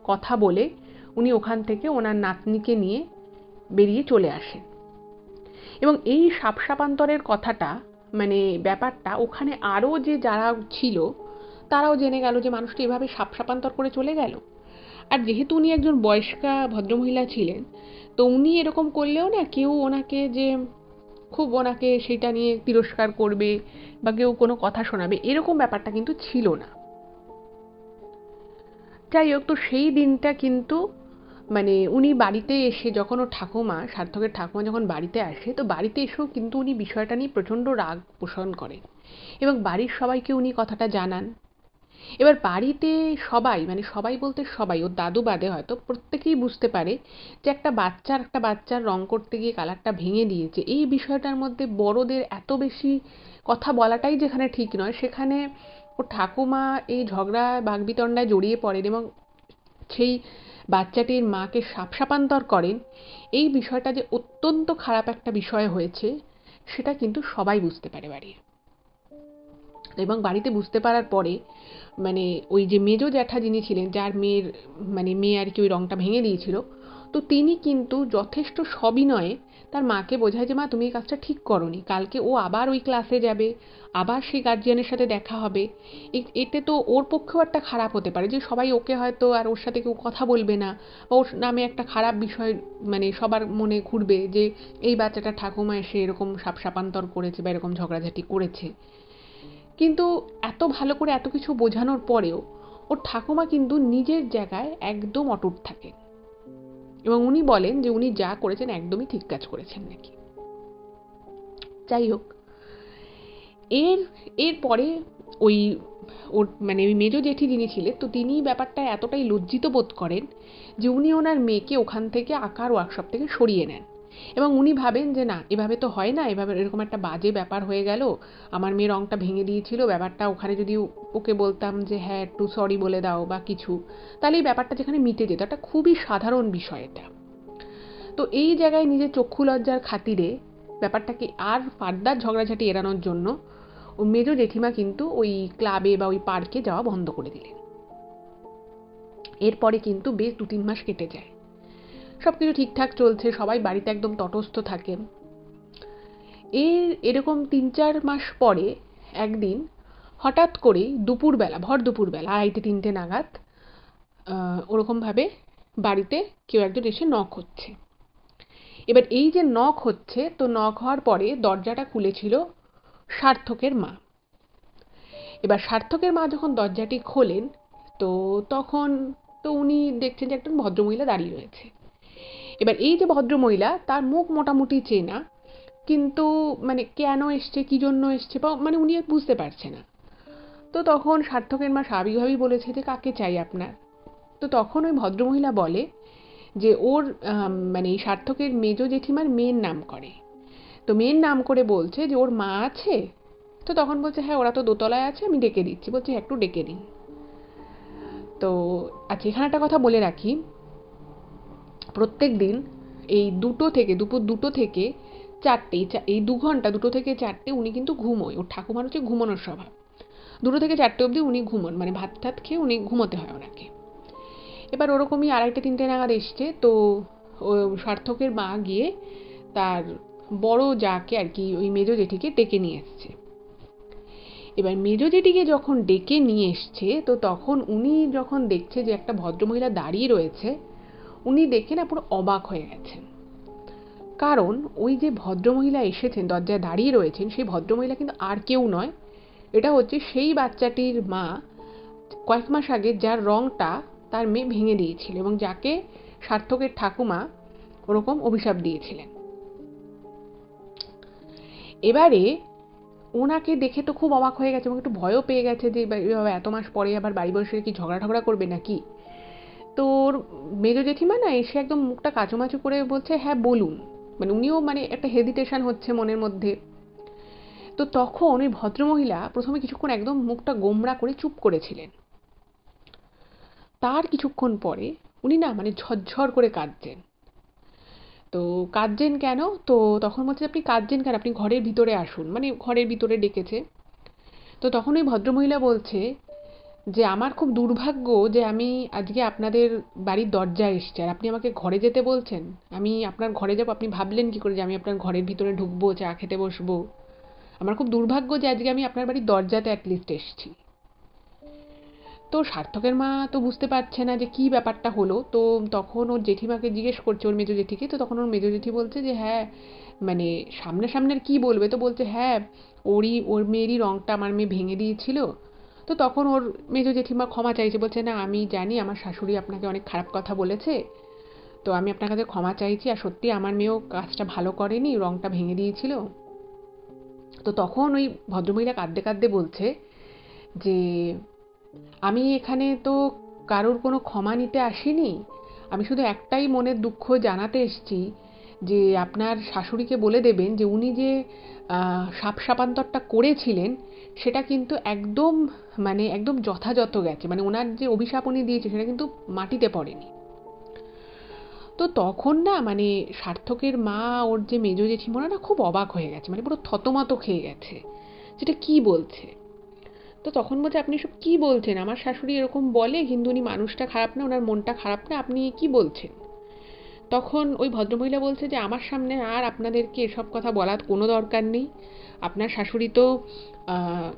কথা বলে উনি ওখান থেকে ওনার নাতনিকে নিয়ে বেরিয়ে চলে আসেন। এবং এই সাপ সাপান্তরের কথাটা মানে ব্যাপারটা ওখানে আরও যে যারা ছিল তারাও জেনে গেল যে মানুষটি এভাবে সাপ সাপান্তর করে চলে গেল। আর যেহেতু উনি একজন বয়স্কা ভদ্রমহিলা ছিলেন, তো উনি এরকম করলেও না কেউ ওনাকে যে খুব ওনাকে সেটা নিয়ে তিরস্কার করবে বা কেউ কোনো কথা শোনাবে, এরকম ব্যাপারটা কিন্তু ছিল না। যাই হোক, তো সেই দিনটা কিন্তু মানে উনি বাড়িতে এসে যখন ওর ঠাকুমা, সার্থকের ঠাকুমা যখন বাড়িতে আসে, তো বাড়িতে এসেও কিন্তু উনি বিষয়টা নিয়ে প্রচণ্ড রাগ পোষণ করেন এবং বাড়ির সবাইকে উনি কথাটা জানান। এবার বাড়িতে সবাই, মানে সবাই বলতে সবাই, ওর দাদু বাদে হয়তো, প্রত্যেকেই বুঝতে পারে যে একটা বাচ্চার রং করতে গিয়ে কালারটা ভেঙে দিয়েছে। এই বিষয়টার মধ্যে বড়দের এত বেশি কথা বলাটাই যেখানে ঠিক নয়, সেখানে ওর ঠাকুমা এই ঝগড়া বাকবিতণ্ডায় জড়িয়ে পড়েন এবং সেই বাচ্চাটির মাকে শাপান্তর করেন। এই বিষয়টা যে অত্যন্ত খারাপ একটা বিষয় হয়েছে সেটা কিন্তু সবাই বুঝতে পারে বাড়ির। এবং বাড়িতে বুঝতে পারার পরে মানে ওই যে মেজো জ্যাঠা যিনি ছিলেন, যার মেয়ে আর কি ওই রংটা ভেঙে দিয়েছিল, তো তিনি কিন্তু যথেষ্ট সবিনয়ে তার মাকে বোঝায় যে মা, তুমি এই কাজটা ঠিক করনি, কালকে ও আবার ওই ক্লাসে যাবে, আবার সেই গার্জিয়ানের সাথে দেখা হবে, এতে তো ওর পক্ষেও একটা খারাপ হতে পারে যে সবাই ওকে হয়তো আর ওর সাথে কেউ কথা বলবে না, বা ওর নামে একটা খারাপ বিষয় মানে সবার মনে ঘুরবে যে এই বাচ্চাটা ঠাকুমা এসে এরকম শাপান্তর করেছে বা এরকম ঝগড়াঝাটি করেছে। কিন্তু এত ভালো করে এত কিছু বোঝানোর পরেও ওর ঠাকুমা কিন্তু নিজের জায়গায় একদম অটুট থাকেন এবং উনি বলেন যে উনি যা করেছেন একদমই ঠিক কাজ করেছেন নাকি। যাই হোক, এরপরে ওই ওর মানে ওই মেজো জেঠি যিনি ছিলেন, তো তিনি ব্যাপারটা এতটাই লজ্জিত বোধ করেন যে উনি ওনার মেয়েকে ওখান থেকে আঁকার ওয়ার্কশপ থেকে সরিয়ে নেন এবং উনি ভাবেন যে না, এভাবে তো হয় না, এভাবে এরকম একটা বাজে ব্যাপার হয়ে গেল, আমার মেয়ে রংটা ভেঙে দিয়েছিল, ব্যাপারটা ওখানে যদি ওকে বলতাম যে হ্যাঁ একটু সরি বলে দাও বা কিছু, তাহলে এই ব্যাপারটা যেখানে মিটে যেত, একটা খুবই সাধারণ বিষয় এটা। তো এই জায়গায় নিজের চক্ষু লজ্জার খাতিরে ব্যাপারটাকে আর ফার্দার ঝগড়াঝাটি এড়ানোর জন্য ও মেজো জেঠিমা কিন্তু ওই ক্লাবে বা ওই পার্কে যাওয়া বন্ধ করে দিলেন। এরপরে কিন্তু বেশ 2-3 মাস কেটে যায়, সবকিছু ঠিকঠাক চলছে, সবাই বাড়িতে একদম তটস্থ থাকেন। এরকম 3-4 মাস পরে একদিন হঠাৎ করেই দুপুরবেলা, ভর দুপুরবেলা 2:30-3টে নাগাদ ওরকমভাবে বাড়িতে কেউ একজন এসে নক হচ্ছে। এবার এই যে নক হচ্ছে, তো নক হওয়ার পরে দরজাটা খুলেছিল সার্থকের মা। এবার সার্থকের মা যখন দরজাটি খোলেন, তো তখন তো উনি দেখছেন যে একজন ভদ্রমহিলা দাঁড়িয়ে রয়েছে। এবার এই যে ভদ্রমহিলা, তার মুখ মোটামুটি চেনা, কিন্তু মানে কেন এসছে, কি জন্য এসছে, বা মানে উনি বুঝতে পারছে না। তো তখন সার্থকের মা স্বাভাবিকভাবেই বলেছে যে কাকে চাই আপনার। তো তখন ওই ভদ্রমহিলা বলে যে ওর মানে এই সার্থকের মেজো জেঠিমার মেয়ের নাম করে, তো মেয়ের নাম করে বলছে যে ওর মা আছে। তো তখন বলছে হ্যাঁ ওরা তো দোতলায় আছে, আমি ডেকে দিচ্ছি। বলছে একটু ডেকে দিন। তো আচ্ছা, এখানে একটা কথা বলে রাখি, প্রত্যেক দিন এই দুপুর 2টো থেকে 4টে, এই 2 ঘন্টা, 2টো থেকে 4টে উনি কিন্তু ঘুমোয়। ওর ঠাকুমার হচ্ছে ঘুমানোর স্বভাব। 2টো থেকে 4টে অবধি উনি ঘুমোন, মানে ভাত টাত খেয়ে উনি ঘুমোতে হয় ওনাকে। এবার ওরকমই 2:30-3টে নাগাদ এসছে। তো ও সার্থকের মা গিয়ে তার বড় যাকে আর কি, ওই মেজো জেঠিকে ডেকে নিয়ে এসছে। এবার মেজো জেঠিকে যখন ডেকে নিয়ে এসছে, তো তখন উনি যখন দেখছে যে একটা ভদ্রমহিলা দাঁড়িয়ে রয়েছে, উনি দেখে না পুরো অবাক হয়ে গেছেন। কারণ ওই যে ভদ্রমহিলা এসেছেন, দরজায় দাঁড়িয়ে রয়েছেন, সেই ভদ্রমহিলা কিন্তু আর কেউ নয়, এটা হচ্ছে সেই বাচ্চাটির মা, কয়েক মাস আগে যার রংটা তার মেয়ে ভেঙে দিয়েছিল এবং যাকে সার্থকের ঠাকুমা ওরকম অভিশাপ দিয়েছিলেন। এবারে ওনাকে দেখে তো খুব অবাক হয়ে গেছে এবং একটু ভয়ও পেয়ে গেছে যে এত মাস পরে আবার বাড়ি বসে কি ঝগড়া ঠগড়া করবে নাকি। তো ওর মেজো জেঠিমা না এসে একদম মুখটা কাচুমাচু করে বলছে হ্যাঁ বলুন, মানে উনিও মানে একটা হেজিটেশন হচ্ছে মনের মধ্যে। তো তখন ওই ভদ্রমহিলা প্রথমে কিছুক্ষণ একদম মুখটা গোমড়া করে চুপ করেছিলেন। তার কিছুক্ষণ পরে উনি না মানে ঝরঝর করে কাঁদছেন। তো কাঁদছেন কেন, তো তখন বলছে আপনি কাঁদছেন কেন, আপনি ঘরের ভিতরে আসুন, মানে ঘরের ভিতরে ডেকেছে। তো তখন ওই ভদ্রমহিলা বলছে যে আমার খুব দুর্ভাগ্য যে আমি আজকে আপনাদের বাড়ির দরজায় এসেছি আর আপনি আমাকে ঘরে যেতে বলছেন। আমি আপনার ঘরে যাবো, আপনি ভাবলেন কি করে যে আমি আপনার ঘরের ভিতরে ঢুকবো, চা খেতে বসবো। আমার খুব দুর্ভাগ্য যে আজকে আমি আপনার বাড়ির দরজাতে অ্যাটলিস্ট এসেছি। তো সার্থকের মা তো বুঝতে পারছে না যে কি ব্যাপারটা হলো। তো তখন ওর জেঠিমাকে জিজ্ঞেস করছে, ওর মেজো জেঠিকে। তো তখন ওর মেজো জেঠি বলছে যে হ্যাঁ মানে সামনাসামনি আর কি বলবে, তো বলছে হ্যাঁ ওর মেয়েরই রংটা আমার মেয়ে ভেঙে দিয়েছিল। তো তো তখন ওর মেজো জেঠিমা ক্ষমা চাইছে, বলছে না আমি জানি আমার শাশুড়ি আপনাকে অনেক খারাপ কথা বলেছে, তো আমি আপনার কাছে ক্ষমা চাইছি, আর সত্যি আমার মেয়েও কাজটা ভালো করেনি, রংটা ভেঙে দিয়েছিল। তো তখন ওই ভদ্রমহিলা কাঁদতে কাঁদতে বলছে যে আমি এখানে তো কারোর কোনো ক্ষমা নিতে আসিনি, আমি শুধু একটাই মনের দুঃখ জানাতে এসেছি যে আপনার শাশুড়িকে বলে দেবেন যে উনি যে সাপ সাপান্তরটা করেছিলেন সেটা কিন্তু একদম মানে একদম যথাযথ গেছে, মানে ওনার যে অভিশাপ উনি দিয়েছে সেটা কিন্তু মাটিতে পড়েনি। তো তখন না মানে সার্থকের মা ওর যে মেজো জেঠিমা না খুব অবাক হয়ে গেছে, মানে পুরো থতমত খেয়ে গেছে, যেটা কি বলছে। তো তখন বলছে আপনি সব কি বলছেন, আমার শাশুড়ি এরকম বলে কিন্তু উনি মানুষটা খারাপ না, ওনার মনটা খারাপ না, আপনি কি বলছেন। তখন ওই ভদ্রমহিলা বলছে যে আমার সামনে আর আপনাদেরকে এসব কথা বলার কোনো দরকার নেই, আপনার শাশুড়ি তো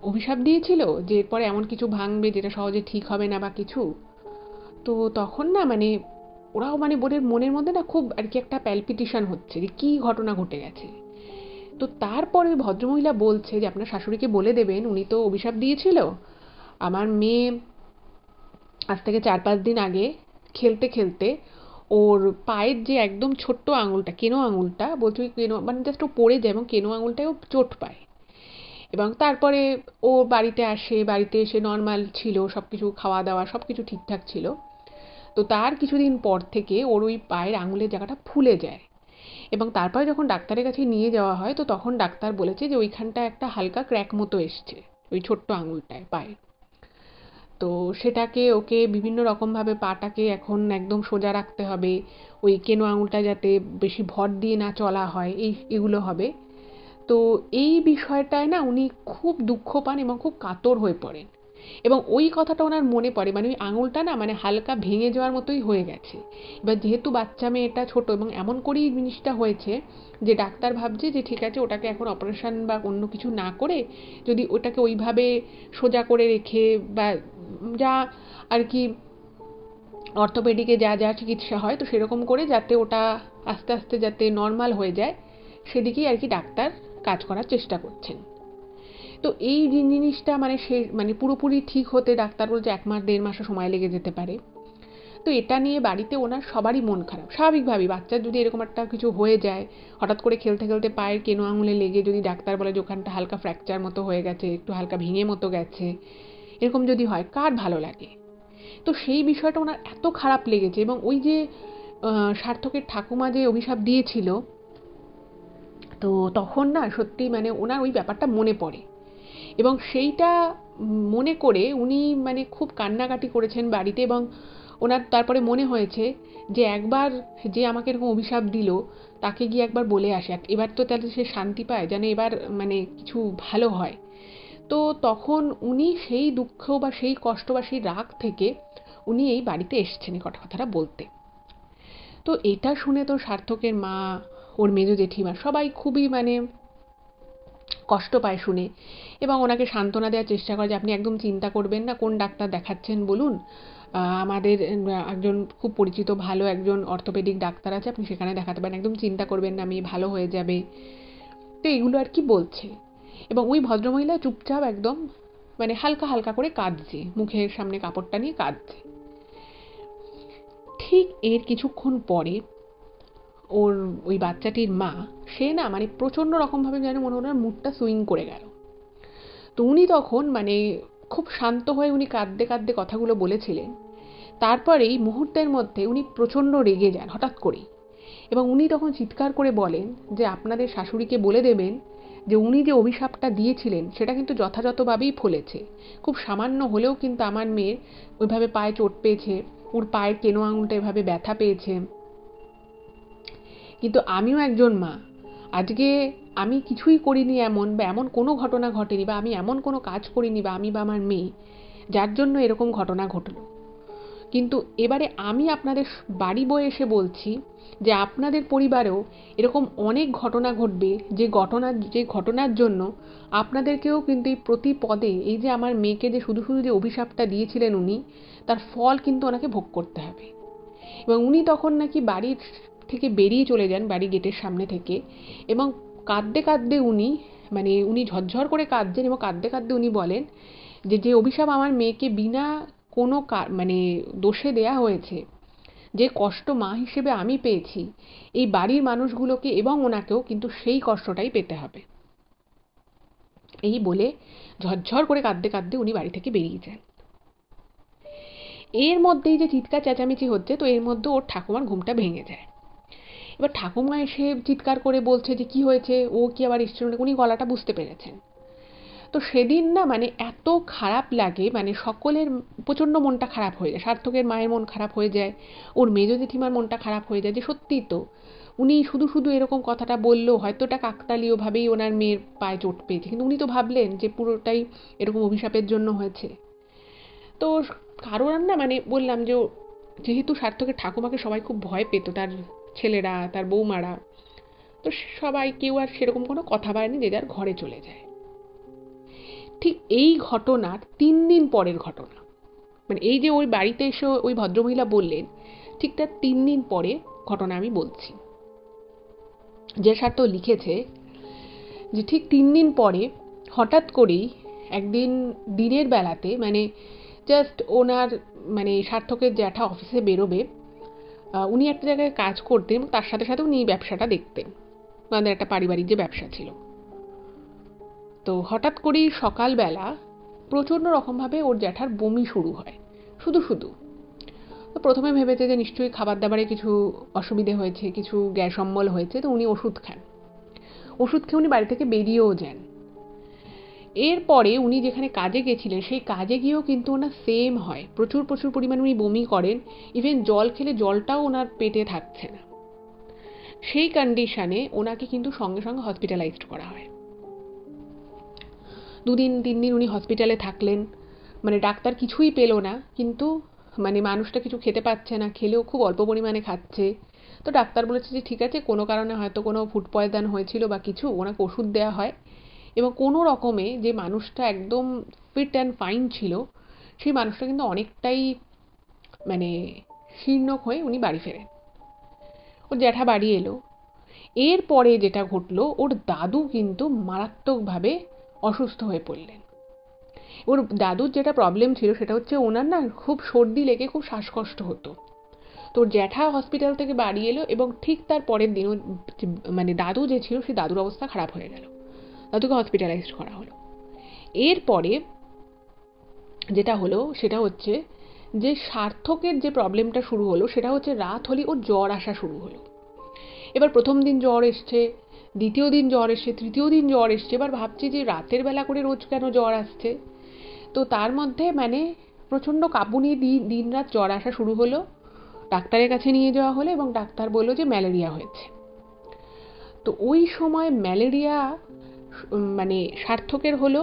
অভিশাপ দিয়েছিল যে এরপরে এমন কিছু ভাঙবে যেটা সহজে ঠিক হবে না বা কিছু। তো তখন না মানে ওরাও মানে বোনের মনের মধ্যে না খুব আর কি একটা প্যালপিটেশন হচ্ছে যে কি ঘটনা ঘটে গেছে। তো তারপরে ওই ভদ্রমহিলা বলছে যে আপনার শাশুড়িকে বলে দেবেন উনি তো অভিশাপ দিয়েছিল, আমার মেয়ে আজ থেকে 4-5 দিন আগে খেলতে খেলতে ওর পায়ের যে একদম ছোট্ট আঙুলটা, কেনো আঙুলটা, বলছে ওই কেনো মানে জাস্ট ও পড়ে যায় এবং কেনো আঙুলটায় ও চোট পায়। এবং তারপরে ও বাড়িতে আসে, বাড়িতে এসে নর্মাল ছিল, সব কিছু খাওয়া দাওয়া সব কিছু ঠিকঠাক ছিল। তো তার কিছুদিন পর থেকে ওর ওই পায়ের আঙুলের জায়গাটা ফুলে যায়, এবং তারপরে যখন ডাক্তারের কাছে নিয়ে যাওয়া হয় তো তখন ডাক্তার বলেছে যে ওইখানটা একটা হালকা ক্র্যাক মতো এসছে ওই ছোট্ট আঙুলটায় পায়ে। তো সেটাকে ওকে বিভিন্ন রকমভাবে পাটাকে এখন একদম সোজা রাখতে হবে, ওই কেনো আঙুলটা যাতে বেশি ভর দিয়ে না চলা হয়, এগুলো হবে। তো এই বিষয়টায় না উনি খুব দুঃখ পান এবং খুব কাতর হয়ে পড়েন, এবং ওই কথাটা ওনার মনে পড়ে, মানে ওই আঙুলটা না মানে হালকা ভেঙে যাওয়ার মতোই হয়ে গেছে। এবার যেহেতু বাচ্চা মেয়েটা ছোট এবং এমন করেই জিনিসটা হয়েছে যে ডাক্তার ভাবছে যে ঠিক আছে ওটাকে এখন অপারেশন বা অন্য কিছু না করে যদি ওটাকে ওইভাবে সোজা করে রেখে বা যা আর কি অর্থোপেডিকে যা যা চিকিৎসা হয় তো সেরকম করে যাতে ওটা আস্তে আস্তে যাতে নর্মাল হয়ে যায় সেদিকেই আর কি ডাক্তার কাজ করার চেষ্টা করছেন। তো এই জিনিসটা মানে সে মানে পুরোপুরি ঠিক হতে ডাক্তার বলছে 1 মাস 1.5 মাসও সময় লেগে যেতে পারে। তো এটা নিয়ে বাড়িতে ওনার সবারই মন খারাপ, স্বাভাবিকভাবেই বাচ্চার যদি এরকম একটা কিছু হয়ে যায়, হঠাৎ করে খেলতে খেলতে পায়ের কেনো আঙুলে লেগে যদি ডাক্তার বলে যে ওখানটা হালকা ফ্র্যাকচার মতো হয়ে গেছে, একটু হালকা ভেঙে মতো গেছে, এরকম যদি হয় কার ভালো লাগে। তো সেই বিষয়টা ওনার এত খারাপ লেগেছে, এবং ওই যে সার্থকের ঠাকুমা যে অভিশাপ দিয়েছিল, তো তখন না সত্যি মানে ওনার ওই ব্যাপারটা মনে পড়ে, এবং সেইটা মনে করে উনি মানে খুব কান্নাকাটি করেছেন বাড়িতে। এবং ওনার তারপরে মনে হয়েছে যে একবার যে আমাকে এরকম অভিশাপ দিল তাকে গিয়ে একবার বলে আসে, এবার তো তাহলে সে শান্তি পায়, যেন এবার মানে কিছু ভালো হয়। তো তখন উনি সেই দুঃখ বা সেই কষ্ট বা সেই রাগ থেকে উনি এই বাড়িতে এসছেন এই কথাটা বলতে। তো এটা শুনে তো সার্থকের মা, ওর মেজো জেঠিমা সবাই খুবই মানে কষ্ট পায় শুনে, এবং ওনাকে সান্ত্বনা দেওয়ার চেষ্টা করে যে আপনি একদম চিন্তা করবেন না, কোন ডাক্তার দেখাচ্ছেন বলুন, আমাদের একজন খুব পরিচিত ভালো একজন অর্থোপেডিক ডাক্তার আছে, আপনি সেখানে দেখাতে পারেন, একদম চিন্তা করবেন না, মেয়ে ভালো হয়ে যাবে। তো এগুলো আর কি বলছে, এবং ওই ভদ্রমহিলা চুপচাপ একদম মানে হালকা হালকা করে কাঁদছে, মুখের সামনে কাপড়টা নিয়ে কাঁদছে। ঠিক এর কিছুক্ষণ পরে ওর ওই বাচ্চাটির মা, সে না মানে প্রচণ্ড রকমভাবে যেন মনে হলো মুডটা সুইং করে গেল। তো উনি তখন মানে খুব শান্ত হয়ে উনি কাঁদতে কাঁদতে কথাগুলো বলেছিলেন। তারপরেই মুহূর্তের মধ্যে উনি প্রচণ্ড রেগে যান হঠাৎ করেই, এবং উনি তখন চিৎকার করে বলেন যে আপনাদের শাশুড়িকে বলে দেবেন যে উনি যে অভিশাপটা দিয়েছিলেন সেটা কিন্তু যথাযথভাবেই ফলেছে, খুব সামান্য হলেও কিন্তু আমার মেয়ের ওইভাবে পায়ে চোট পেয়েছে, ওর পায়ের কেনো আঙুলটা এভাবে ব্যথা পেয়েছে, কিন্তু আমিও একজন মা, আজকে আমি কিছুই করিনি এমন বা এমন কোনো ঘটনা ঘটেনি বা আমি এমন কোনো কাজ করিনি বা আমি বা আমার মেয়ে যার জন্য এরকম ঘটনা ঘটলো, কিন্তু এবারে আমি আপনাদের বাড়ি বয়ে এসে বলছি যে আপনাদের পরিবারেও এরকম অনেক ঘটনা ঘটবে, যে ঘটনার জন্য আপনাদেরকেও কিন্তু এই প্রতি পদে এই যে আমার মেয়েকে যে শুধু শুধু যে অভিশাপটা দিয়েছিলেন উনি, তার ফল কিন্তু ওনাকে ভোগ করতে হবে। এবং উনি তখন নাকি বাড়ির থেকে বেরিয়ে চলে যান, বাড়ি গেটের সামনে থেকে, এবং কাঁদতে কাঁদতে উনি মানে উনি ঝরঝর করে কাঁদছেন এবং কাঁদতে কাঁদতে উনি বলেন যে যে অভিশাপ আমার মেয়েকে বিনা কোনো মানে দোষে দেয়া হয়েছে, যে কষ্ট মা হিসেবে আমি পেয়েছি, এই বাড়ির মানুষগুলোকে এবং ওনাকেও কিন্তু সেই কষ্টটাই পেতে হবে। এই বলে ঝরঝর করে কাঁদতে কাঁদতে উনি বাড়ি থেকে বেরিয়ে যান। এর মধ্যেই যে চিৎকার চেঁচামেচি হচ্ছে, তো এর মধ্যে ওর ঠাকুমার ঘুমটা ভেঙে যায়। এবার ঠাকুমা এসে চিৎকার করে বলছে যে কি হয়েছে, ও কি আবার এসেছিল, উনি গলাটা বুঝতে পেরেছেন। তো সেদিন না মানে এত খারাপ লাগে, মানে সকলের প্রচণ্ড মনটা খারাপ হয়ে যায়। সার্থকের মায়ের মন খারাপ হয়ে যায়, ওর মেজ জেঠিমার মনটা খারাপ হয়ে যায়, যে সত্যিই তো উনি শুধু শুধু এরকম কথাটা বললো, হয়তো এটা কাকতালীয়ভাবেই ওনার মেয়ের পায়ে চোট পেয়েছে, কিন্তু উনি তো ভাবলেন যে পুরোটাই এরকম অভিশাপের জন্য হয়েছে। তো কারণ না মানে বললাম যে যেহেতু সার্থকের ঠাকুমাকে সবাই খুব ভয় পেত, তার ছেলেরা, তার বৌমারা, তো সবাই কেউ আর সেরকম কোনো কথা বলেনি, যে যার ঘরে চলে যায়। ঠিক এই ঘটনার 3 দিন পরের ঘটনা, মানে এই যে ওই বাড়িতে এসে ওই ভদ্রমহিলা বললেন, ঠিক তার 3 দিন পরে ঘটনা আমি বলছি। যে সার্থ লিখেছে যে ঠিক 3 দিন পরে হঠাৎ করেই একদিন দিনের বেলাতে, মানে জাস্ট ওনার মানে সার্থকের জ্যাঠা অফিসে বেরোবে, উনি একটা জায়গায় কাজ করতেন, তার সাথে সাথে উনি ব্যবসাটা দেখতেন, ওনাদের একটা পারিবারিক যে ব্যবসা ছিল। তো হঠাৎ করেই সকালবেলা প্রচণ্ড রকমভাবে ওর জ্যাঠার বমি শুরু হয়, শুধু শুধু। তো প্রথমে ভেবেছে যে নিশ্চয়ই খাবার দাবারে কিছু অসুবিধে হয়েছে, কিছু গ্যাস অম্বল হয়েছে, তো উনি ওষুধ খান। ওষুধ খেয়ে উনি বাড়ি থেকে বেরিয়েও যান। এরপরে উনি যেখানে কাজে গেছিলেন, সেই কাজে গিয়েও কিন্তু ওনার সেম হয়, প্রচুর প্রচুর পরিমাণে উনি বমি করেন, ইভেন জল খেলে জলটাও ওনার পেটে থাকছে না। সেই কন্ডিশনে ওনাকে কিন্তু সঙ্গে সঙ্গে হসপিটালাইজড করা হয়। 2 দিন 3 দিন উনি হসপিটালে থাকলেন, মানে ডাক্তার কিছুই পেল না, কিন্তু মানে মানুষটা কিছু খেতে পাচ্ছে না, খেলেও খুব অল্প পরিমাণে খাচ্ছে। তো ডাক্তার বলেছে যে ঠিক আছে, কোনো কারণে হয়তো কোনো ফুড পয়জন হয়েছিল বা কিছু, ওনাকে ওষুধ দেওয়া হয়, এবং কোনো রকমে যে মানুষটা একদম ফিট অ্যান্ড ফাইন ছিল, সেই মানুষটা কিন্তু অনেকটাই মানে শীর্ণ হয়ে উনি বাড়ি ফেরেন। ওর জ্যাঠা বাড়ি এলো। এরপরে যেটা ঘটলো, ওর দাদু কিন্তু মারাত্মকভাবে অসুস্থ হয়ে পড়লেন। ওর দাদুর যেটা প্রবলেম ছিল সেটা হচ্ছে ওনার না খুব সর্দি লেগে খুব শ্বাসকষ্ট হতো। তো জ্যাঠা হসপিটাল থেকে বাড়ি এলো, এবং ঠিক তার পরের দিন মানে দাদু যে ছিল সেই দাদুর অবস্থা খারাপ হয়ে গেল, দাদুকে হসপিটালাইজড করা হলো। এরপরে যেটা হলো সেটা হচ্ছে যে সার্থকের যে প্রবলেমটা শুরু হলো সেটা হচ্ছে রাত হলে ওর জ্বর আসা শুরু হলো। এবার প্রথম দিন জ্বর এসছে, দ্বিতীয় দিন জ্বর এসছে, তৃতীয় দিন জ্বর এসছে। এবার ভাবছি যে রাতের বেলা করে রোজ কেন জ্বর আসছে। তো তার মধ্যে মানে প্রচণ্ড কাঁপুনি, দিন রাত জ্বর আসা শুরু হলো। ডাক্তারের কাছে নিয়ে যাওয়া হলো এবং ডাক্তার বলল যে ম্যালেরিয়া হয়েছে। তো ওই সময় ম্যালেরিয়া মানে সার্থকের হলো,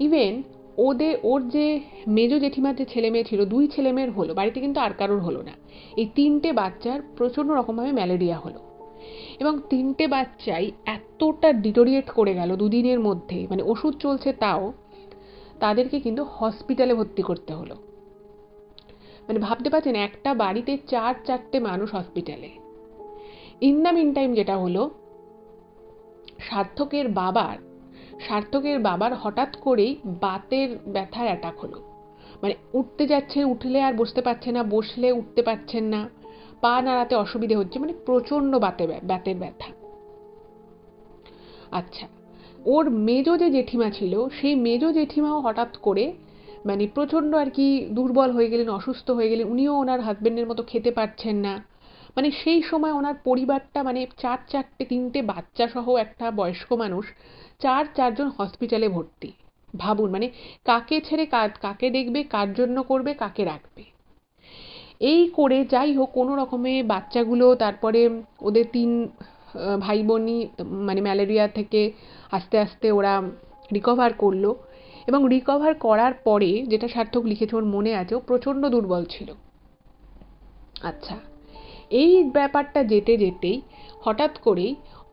ইভেন ওর যে মেজ জেঠিমার যে ছেলে মেয়ে ছিল, 2 ছেলে মেয়ের হলো, বাড়িতে কিন্তু আর কারোর হলো না। এই 3টে বাচ্চার প্রচণ্ড রকমভাবে ম্যালেরিয়া হলো, এবং 3টে বাচ্চাই এতটা ডিটোরিয়েট করে গেল 2 দিনের মধ্যে, মানে ওষুধ চলছে তাও তাদেরকে কিন্তু হসপিটালে ভর্তি করতে হলো। মানে ভাবতে পারছেন, একটা বাড়িতে 4টে মানুষ হসপিটালে। ইন দ্য মিন টাইম যেটা হলো, সার্থকের বাবার হঠাৎ করেই বাতের ব্যথার অ্যাটাক হলো। মানে উঠতে যাচ্ছেন, উঠলে আর বসতে পারছে না, বসলে উঠতে পারছেন না, পা নাড়াতে অসুবিধে হচ্ছে, মানে প্রচণ্ড বাতের ব্যথা। আচ্ছা, ওর মেজ যে জেঠিমা ছিল, সেই মেজ জেঠিমাও হঠাৎ করে মানে প্রচণ্ড আর কি দুর্বল হয়ে গেলেন, অসুস্থ হয়ে গেলেন, উনিও ওনার হাজবেন্ডের মতো খেতে পারছেন না। মানে সেই সময় ওনার পরিবারটা মানে 4টে 3টে বাচ্চা সহ একটা বয়স্ক মানুষ, 4জন হসপিটালে ভর্তি। ভাবুন মানে কাকে ছেড়ে কাকে দেখবে, কার জন্য করবে, কাকে রাখবে। এই করে যাই হোক কোনো রকমে বাচ্চাগুলো, তারপরে ওদের 3 ভাই বোনই মানে ম্যালেরিয়া থেকে আস্তে আস্তে ওরা রিকভার করলো। এবং রিকভার করার পরে যেটা সার্থক লিখেছে, ওর মনে আছে, ও প্রচণ্ড দুর্বল ছিল। আচ্ছা, এই ব্যাপারটা যেতে যেতেই হঠাৎ করেই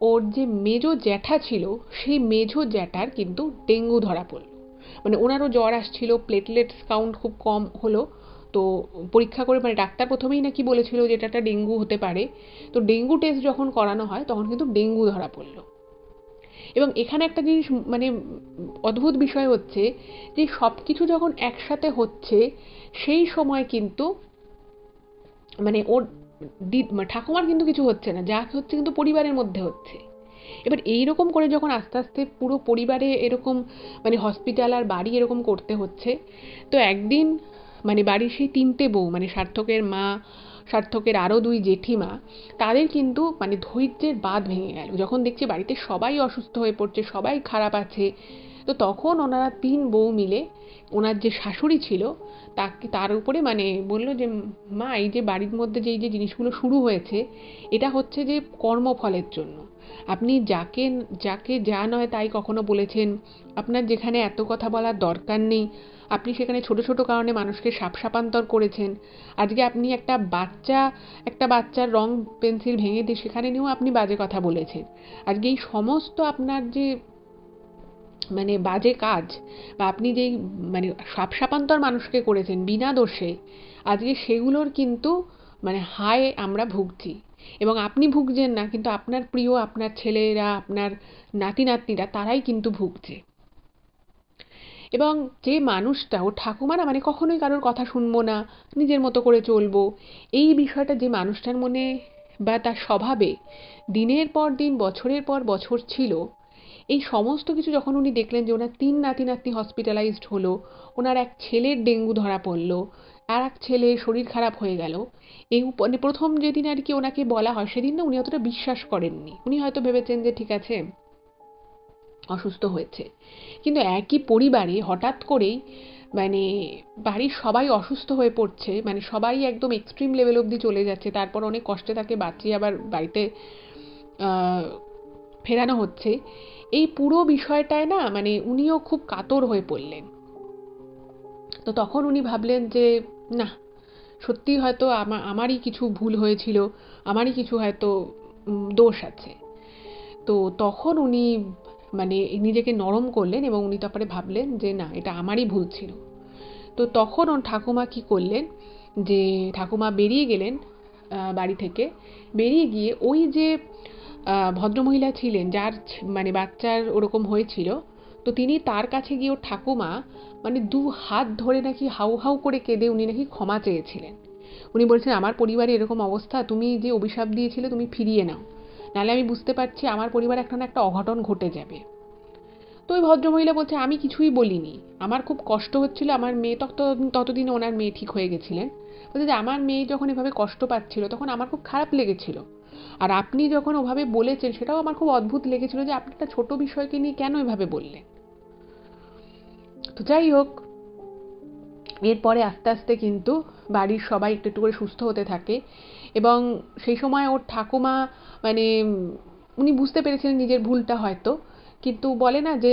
ওর যে মেজ জ্যাঠা ছিল, সেই মেজ জ্যাঠার কিন্তু ডেঙ্গু ধরা পড়ল। মানে ওনারও জ্বর আসছিল, প্লেটলেটস কাউন্ট খুব কম হলো। তো পরীক্ষা করে মানে ডাক্তার প্রথমেই নাকি বলেছিল যে এটা একটা ডেঙ্গু হতে পারে। তো ডেঙ্গু টেস্ট যখন করানো হয় তখন কিন্তু ডেঙ্গু ধরা পড়ল। এবং এখানে একটা জিনিস মানে অদ্ভুত বিষয় হচ্ছে যে সব কিছু যখন একসাথে হচ্ছে সেই সময় কিন্তু মানে ওর ঠাকুমার কিন্তু কিছু হচ্ছে না, যা হচ্ছে কিন্তু পরিবারের মধ্যে হচ্ছে। এবার এইরকম করে যখন আস্তে আস্তে পুরো পরিবারে এরকম মানে হসপিটাল আর বাড়ি এরকম করতে হচ্ছে, তো একদিন মানে বাড়ির সেই তিনটে বউ মানে সার্থকের মা, সার্থকের আরও দুই জেঠিমা, তাদের কিন্তু মানে ধৈর্যের বাঁধ ভেঙে গেল যখন দেখছে বাড়িতে সবাই অসুস্থ হয়ে পড়ছে, সবাই খারাপ আছে। তো তখন ওনারা তিন বউ মিলে ওনার যে শাশুড়ি ছিল তার উপরে মানে বলল যে মা, এই যে বাড়ির মধ্যে যে এই যে জিনিসগুলো শুরু হয়েছে এটা হচ্ছে যে কর্মফলের জন্য। আপনি যাকে যাকে যা নয় তাই কখনো বলেছেন, আপনার যেখানে এত কথা বলার দরকার নেই আপনি সেখানে ছোট ছোট কারণে মানুষকে শাপান্তর করেছেন। আজকে আপনি একটা বাচ্চার রং পেন্সিল ভেঙে দিয়ে সেখানে নিয়েও আপনি বাজে কথা বলেছেন। আজকে এই সমস্ত আপনার যে মানে বাজে কাজ বা আপনি যেই মানে শাপান্তর মানুষকে করেছেন বিনা দোষে, আজকে সেগুলোর কিন্তু মানে হায় আমরা ভুগছি। এবং আপনি ভুগছেন না, কিন্তু আপনার প্রিয় আপনার ছেলেরা, আপনার নাতি নাতনিরা তারাই কিন্তু ভুগছে। এবং যে মানুষটা ও ঠাকুমা না মানে কখনোই কারোর কথা শুনবো না, নিজের মতো করে চলবো, এই বিষয়টা যে মানুষটার মনে বা তার স্বভাবে দিনের পর দিন বছরের পর বছর ছিল, এই সমস্ত কিছু যখন উনি দেখলেন যে ওনার তিন নাতি নাতনি হসপিটালাইজড হলো, ওনার এক ছেলের ডেঙ্গু ধরা পড়লো, আর এক ছেলে শরীর খারাপ হয়ে গেল, এই মানে প্রথম যেদিন আর কি ওনাকে বলা হয় সেদিন না উনি অতটা বিশ্বাস করেননি। উনি হয়তো ভেবেছেন যে ঠিক আছে অসুস্থ হয়েছে। কিন্তু একই পরিবারে হঠাৎ করেই মানে বাড়ির সবাই অসুস্থ হয়ে পড়ছে, মানে সবাই একদম এক্সট্রিম লেভেল অবধি চলে যাচ্ছে, তারপর অনেক কষ্টে তাকে বাঁচিয়ে আবার বাড়িতে ফেরানো হচ্ছে। এই পুরো বিষয়টায় না মানে উনিও খুব কাতর হয়ে পড়লেন। তো তখন উনি ভাবলেন যে না, সত্যিই হয়তো আমারই কিছু ভুল হয়েছিল, আমারই কিছু হয়তো দোষ আছে। তো তখন উনি মানে নিজেকে নরম করলেন এবং উনি তারপরে ভাবলেন যে না, এটা আমারই ভুল ছিল। তো তখন ওর ঠাকুমা কি করলেন, যে ঠাকুমা বেরিয়ে গেলেন বাড়ি থেকে। বেরিয়ে গিয়ে ওই যে ভদ্রমহিলা ছিলেন যার মানে বাচ্চার ওরকম হয়েছিল, তো তিনি তার কাছে গিয়ে ওর ঠাকুমা মানে দু হাত ধরে নাকি হাউ হাউ করে কেঁদে উনি নাকি ক্ষমা চেয়েছিলেন। উনি বলছেন আমার পরিবারে এরকম অবস্থা, তুমি যে অভিশাপ দিয়েছিলে তুমি ফিরিয়ে নাও, নাহলে আমি বুঝতে পারছি আমার পরিবারে একটা না একটা অঘটন ঘটে যাবে। তো ওই ভদ্রমহিলা বলছে আমি কিছুই বলিনি, আমার খুব কষ্ট হচ্ছিল, আমার মেয়ে ততদিনে ওনার মেয়ে ঠিক হয়ে গেছিলেন। বলছে যে আমার মেয়ে যখন এভাবে কষ্ট পাচ্ছিল তখন আমার খুব খারাপ লেগেছিল, আর আপনি যখন ওভাবে বলেছেন সেটাও আমার খুব অদ্ভুত লেগেছিল যে আপনি একটা ছোট বিষয়কে নিয়ে কেন এভাবে বললেন। তো যাই হোক, এরপরে আস্তে আস্তে কিন্তু বাড়ির সবাই একটু একটু করে সুস্থ হতে থাকে। এবং সেই সময় ওর ঠাকুমা মানে উনি বুঝতে পেরেছিলেন নিজের ভুলটা হয়তো, কিন্তু বলে না যে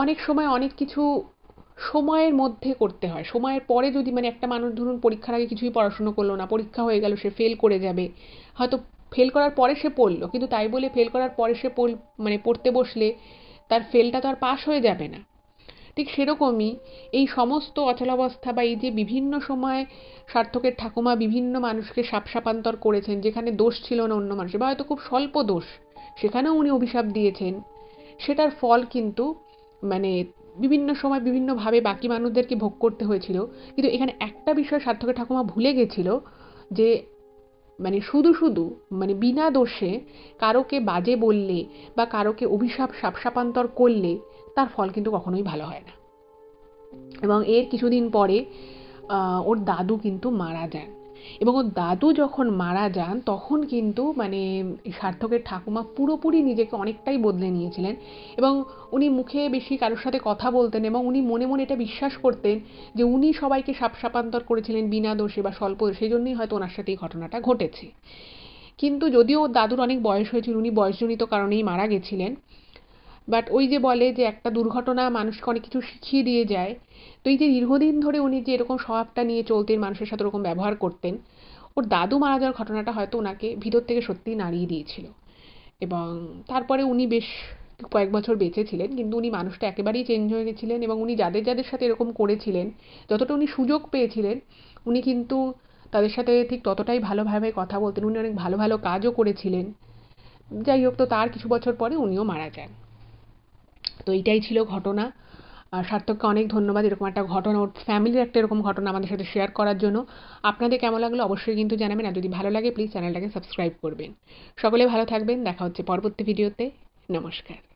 অনেক সময় অনেক কিছু সময়ের মধ্যে করতে হয়, সময়ের পরে যদি মানে একটা মানুষ ধরুন পরীক্ষার আগে কিছুই পড়াশুনো করলো না, পরীক্ষা হয়ে গেল সে ফেল করে যাবে, হয়তো ফেল করার পরে সে পড়লো, কিন্তু তাই বলে ফেল করার পরে সে মানে পড়তে বসলে তার ফেলটা তো আর পাশ হয়ে যাবে না। ঠিক সেরকমই এই সমস্ত অচলাবস্থা বা এই যে বিভিন্ন সময় সার্থকের ঠাকুমা বিভিন্ন মানুষকে শাপান্তর করেছেন যেখানে দোষ ছিল না অন্য মানুষের, বা হয়তো খুব স্বল্প দোষ, সেখানেও উনি অভিশাপ দিয়েছেন, সেটার ফল কিন্তু মানে বিভিন্ন সময় বিভিন্নভাবে বাকি মানুষদেরকে ভোগ করতে হয়েছিল। কিন্তু এখানে একটা বিষয় সার্থকের ঠাকুমা ভুলে গেছিল, যে মানে শুধু শুধু মানে বিনা দোষে কারোকে বাজে বললে বা কারোকে অভিশাপ শাপান্তর করলে তার ফল কিন্তু কখনোই ভালো হয় না। এবং এর কিছুদিন পরে ওর দাদু কিন্তু মারা যান। এবং ওর দাদু যখন মারা যান তখন কিন্তু মানে সার্থকের ঠাকুমা পুরোপুরি নিজেকে অনেকটাই বদলে নিয়েছিলেন। এবং উনি মুখে বেশি কারোর সাথে কথা বলতেন এবং উনি মনে মনে এটা বিশ্বাস করতেন যে উনি সবাইকে শাপান্তর করেছিলেন বিনা দোষে বা স্বল্প দোষে, সেই জন্যই হয়তো ওনার সাথে এই ঘটনাটা ঘটেছে। কিন্তু যদিও ওর দাদুর অনেক বয়স হয়েছিল, উনি বয়সজনিত কারণেই মারা গেছিলেন, বাট ওই যে বলে যে একটা দুর্ঘটনা মানুষকে অনেক কিছু শিখিয়ে দিয়ে যায়। তো এই যে দীর্ঘদিন ধরে উনি যে এরকম স্বভাবটা নিয়ে চলতেন, মানুষের সাথে ওরকম ব্যবহার করতেন, ওর দাদু মারা যাওয়ার ঘটনাটা হয়তো ওনাকে ভিতর থেকে সত্যিই নাড়িয়ে দিয়েছিল। এবং তারপরে উনি বেশ কয়েক বছর বেঁচে ছিলেন, কিন্তু উনি মানুষটা একেবারেই চেঞ্জ হয়ে গেছিলেন। এবং উনি যাদের যাদের সাথে এরকম করেছিলেন, যতটা উনি সুযোগ পেয়েছিলেন উনি কিন্তু তাদের সাথে ঠিক ততটাই ভালোভাবে কথা বলতেন, উনি অনেক ভালো ভালো কাজও করেছিলেন। যাই হোক, তো তার কিছু বছর পরে উনিও মারা যান। তো এইটাই ছিল ঘটনা। সার্থককে অনেক ধন্যবাদ এরকম একটা ঘটনা, ওর ফ্যামিলির একটা এরকম ঘটনা আমাদের সাথে শেয়ার করার জন্য। আপনাদের কেমন লাগলো অবশ্যই কিন্তু জানাবেন, আর যদি ভালো লাগে প্লিজ চ্যানেলটাকে সাবস্ক্রাইব করবেন। সকলে ভালো থাকবেন, দেখা হচ্ছে পরবর্তী ভিডিওতে। নমস্কার।